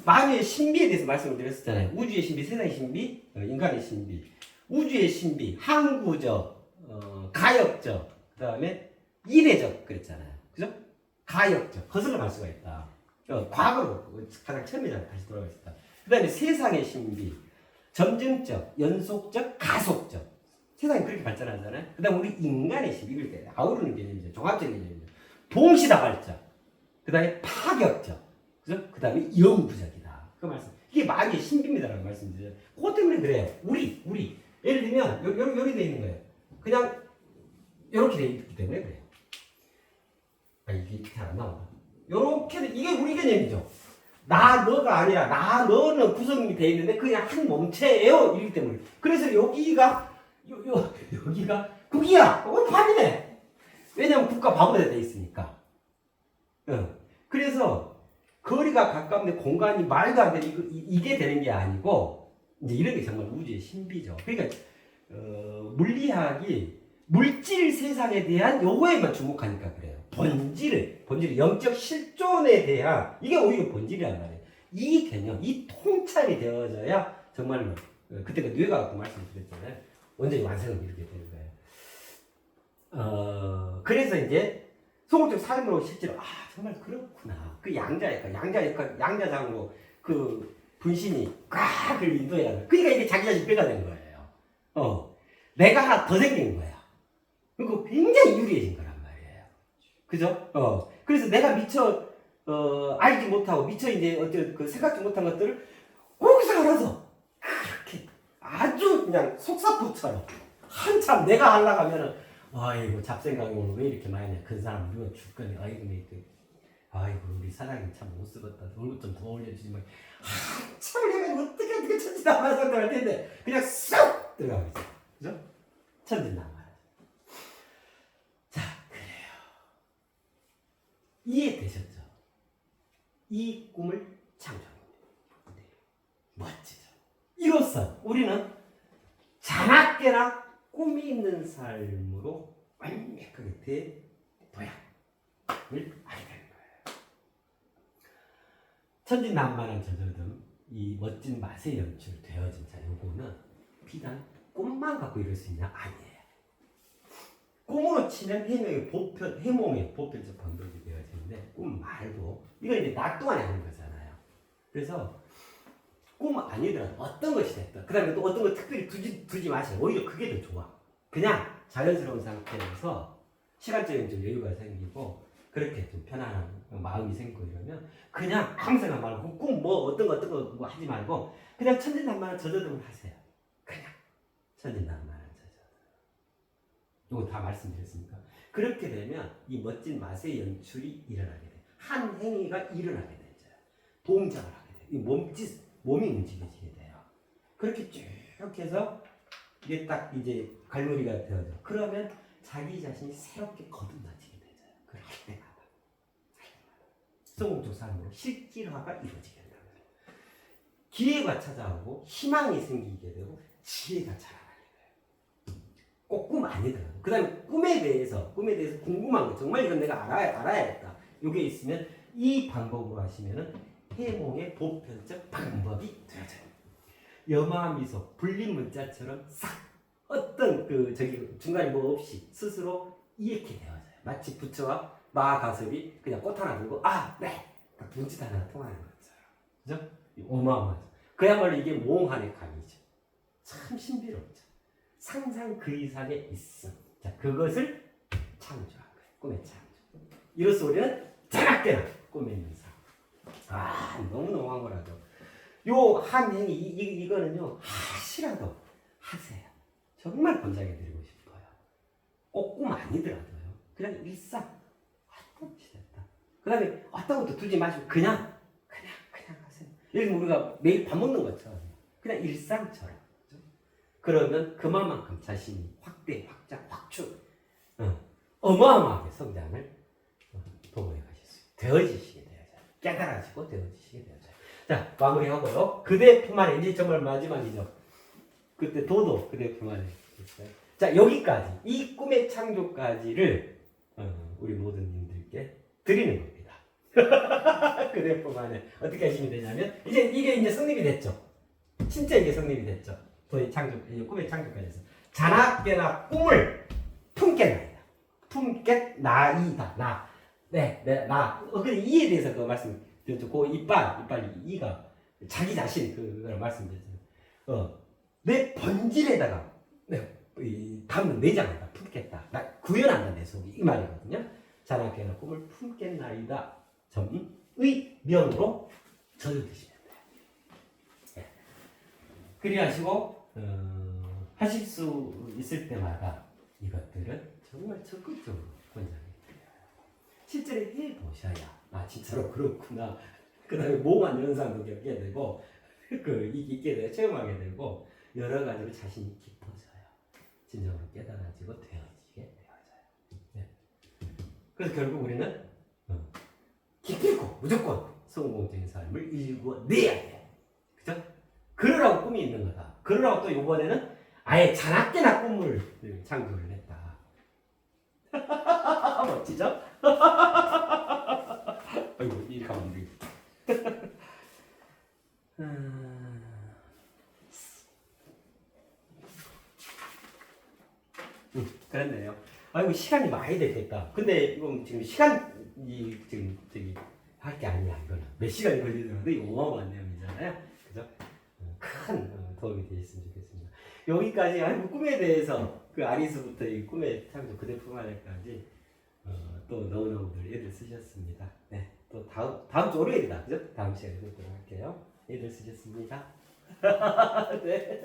만유의 신비에 대해서 말씀을 드렸었잖아요. 우주의 신비, 세상의 신비, 인간의 신비, 우주의 신비, 항구적, 가역적, 그 다음에 이례적 그랬잖아요. 그죠? 가역적, 거슬러 갈 수가 있다. 과거로 가장 처음이잖아요. 다시 돌아가겠다. 그 다음에 세상의 신비, 점증적, 연속적, 가속적. 세상이 그렇게 발전하잖아요. 그 다음에 우리 인간의 심, 이걸 때 아우르는 개념이죠. 종합적인 개념이죠. 동시다발적, 그 다음에 파격적, 그 다음에 영구적이다. 그 말씀. 이게 마귀의 신비입니다라는 말씀이죠. 그것 때문에 그래요. 우리. 예를 들면, 요렇게 돼 있는 거예요. 그냥, 요렇게 돼 있기 때문에 그래요. 아, 이게 잘 안 나온다. 요렇게, 이게 우리 개념이죠. 너가 아니라, 너는 구성이 돼 있는데, 그냥 한 몸체예요. 이기 때문에. 그래서 여기가 국이야. 밥이네. 왜냐면 국가 바보가 돼 있으니까. 그래서 거리가 가까운데 공간이 말도 안 되는 이게 되는 게 아니고 이제 이런 게 정말 우주의 신비죠. 그러니까 물리학이 물질 세상에 대한 요거에만 주목하니까 그래요. 본질을 영적 실존에 대한 이게 오히려 본질이란 말이에요. 이 개념, 이 통찰이 되어져야 정말로 그때 그 뇌과학도 말씀드렸잖아요. 완전히 완성을 이루게 되는 거예요. 그래서 이제 소극적 삶으로 실제로 정말 그렇구나. 그 양자장으로 그 분신이 꽉 그걸 인도해야 돼. 그러니까 이게 자기 자신 배가 된 거예요. 내가 하나 더 생긴 거야. 그리고 굉장히 유리해진 거란 말이에요. 그죠? 그래서 내가 미처 알지 못하고 미처 이제 어떤 그 생각지 못한 것들을 거기서 알아서 그렇게 아주 그냥 속사포처럼 한참 내가 하려고 하면은 아이고 잡생각이 오늘 왜 이렇게 많이 큰 사람 누가 죽겠네. 아이고 우리 사장님 참 못쓰겠다. 얼굴 좀 더 올려주지 말. 한참을 해가지고 어떻게 천진난만한 상태를 할 텐데 그냥 쏙 들어가겠어. 그죠? 천진난만. 자 그래요. 이해되셨죠? 이 꿈을 창조합니다. 멋지죠? 이로써 우리는 자나깨나 꿈이 있는 삶으로 완벽하게 대도약을 알게 되는 거예요. 천진난만한 저절든 이 멋진 맛의 연출 되어진 자 요거는 비단 꿈만 갖고 이룰 수 있냐? 아니에요. 꿈으로 치면 해몽의 보편적 방법이 되어지는데 꿈 말고 이건 이제 낮 동안에 하는 거잖아요. 그래서 꿈 아니더라도 어떤 것이 됐든 그 다음에 또 어떤 거 특별히 두지 마세요. 오히려 그게 더 좋아. 그냥 자연스러운 상태에서 시간적인 좀 여유가 생기고 그렇게 좀 편안한 마음이 생기고 이러면 그냥 아무 생각 말고 꿈 뭐 어떤 거 뭐 하지 말고 그냥 천진난만한 저저름을 하세요. 그냥 천진난만한 저저름. 이거 다 말씀드렸습니까? 그렇게 되면 이 멋진 맛의 연출이 일어나게 돼요. 한 행위가 일어나게 되죠. 동작을 하게 돼요. 이 몸이 움직여지게 돼요. 그렇게 쭉 해서 이게 딱 이제 갈무리가 되어져. 그러면 자기 자신이 새롭게 거듭나지게 되죠. 그걸 할 때마다. 성공적 삶으로 실질화가 이루어지게 된다. 기회가 찾아오고 희망이 생기게 되고 지혜가 자라나게 돼요. 꼭 꿈 아니더라도. 그 다음에 꿈에 대해서 궁금한 거 정말 이건 내가 알아야겠다. 이게 있으면 이 방법으로 하시면은 해몽의 보편적 방법이 되어져요. 염화미소 불린 문자처럼 싹 어떤 중간에 뭐 없이 스스로 이렇게 되어져요. 마치 부처와 마가섭이 그냥 꽃 하나 들고 네! 딱 눈짓 하나 통하는 것처럼. 그죠? 어마어마하죠. 그야말로 이게 몽환의 감이죠. 참 신비롭죠. 상상 그 이상의 있음. 자, 그것을 창조한 거예요. 꿈의 창조. 이로써 우리는 자나깨나 꿈에 있는 삶. 너무너무 황홀하죠. 요 한 행위 이거는요 하시라도 하세요. 정말 권장해드리고 싶어요. 꼭 꿈 아니더라도요. 그냥 일상 어떤 것이 됐다. 그 다음에 어떤 것도 두지 마시고 그냥 하세요. 예를 들면 우리가 매일 밥 먹는 것처럼 그냥 일상처럼. 그렇죠? 그러면 그만큼 자신이 확축 어마어마하게 성장을 도모해 가실 수 되어지시게 돼요. 깨달아지고 되어지시게 돼요. 자, 마무리하고요. 그대뿐만이 이제 정말 마지막이죠. 그때 도도 그대뿐만이 있어요. 자, 여기까지 이 꿈의 창조까지를 우리 모든 님들께 드리는 겁니다. 그대뿐만이 어떻게 하시면 되냐면 이게 이제 성립이 됐죠. 진짜 이게 성립이 됐죠. 저희 꿈의 창조까지 해서 자나깨나 꿈을 품겠나이다. 품겠나이다. 나. 이에 대해서 그 말씀. 그 이빨 이가 자기 자신 그걸 말씀드렸잖아요. 내 본질에다가 담은 내장에다 품겠다. 나 구현한다 내 속이 이 말이거든요. 자나깨나 꿈을 품겠나이다. 점의 명으로 적으시면 돼요. 예. 그리하시고 하실 수 있을 때마다 이것들은 정말 적극적으로 권장해요. 실제로 해보셔야 진짜로 그렇구나. 그 다음에 몸한 현상도 겪게 되고 있게 되고 체험하게 되고 여러 가지로 자신이 깊어져요. 진정으로 깨달아지고 되어지게 되어져요. 네. 그래서 결국 우리는 기필코 무조건 성공적인 삶을 일궈내야 돼. 그죠? 그러라고 꿈이 있는 거다. 그러라고 또 이번에는 아예 자나깨나 꿈을 창조를 했다. 멋지죠? 아이고 이렇게 하면 안 되겠다. 그렇네요. 아이고 시간이 많이 됐겠다. 근데 이건 지금 시간이 지금 할 게 아니야. 이거는 몇 시간이 걸리더라도 이거 어마어마한 내용이잖아요. 그죠? 큰 도움이 되셨으면 좋겠습니다. 여기까지 아이고 꿈에 대해서 그 아리수부터 이 꿈의 창조 그대품 안에까지 또 너무너무들 애들 쓰셨습니다. 네, 또 다음 주 월요일이다. 그죠? 다음 시간에 뵙도록 할게요. 애들 쓰셨습니다. 네.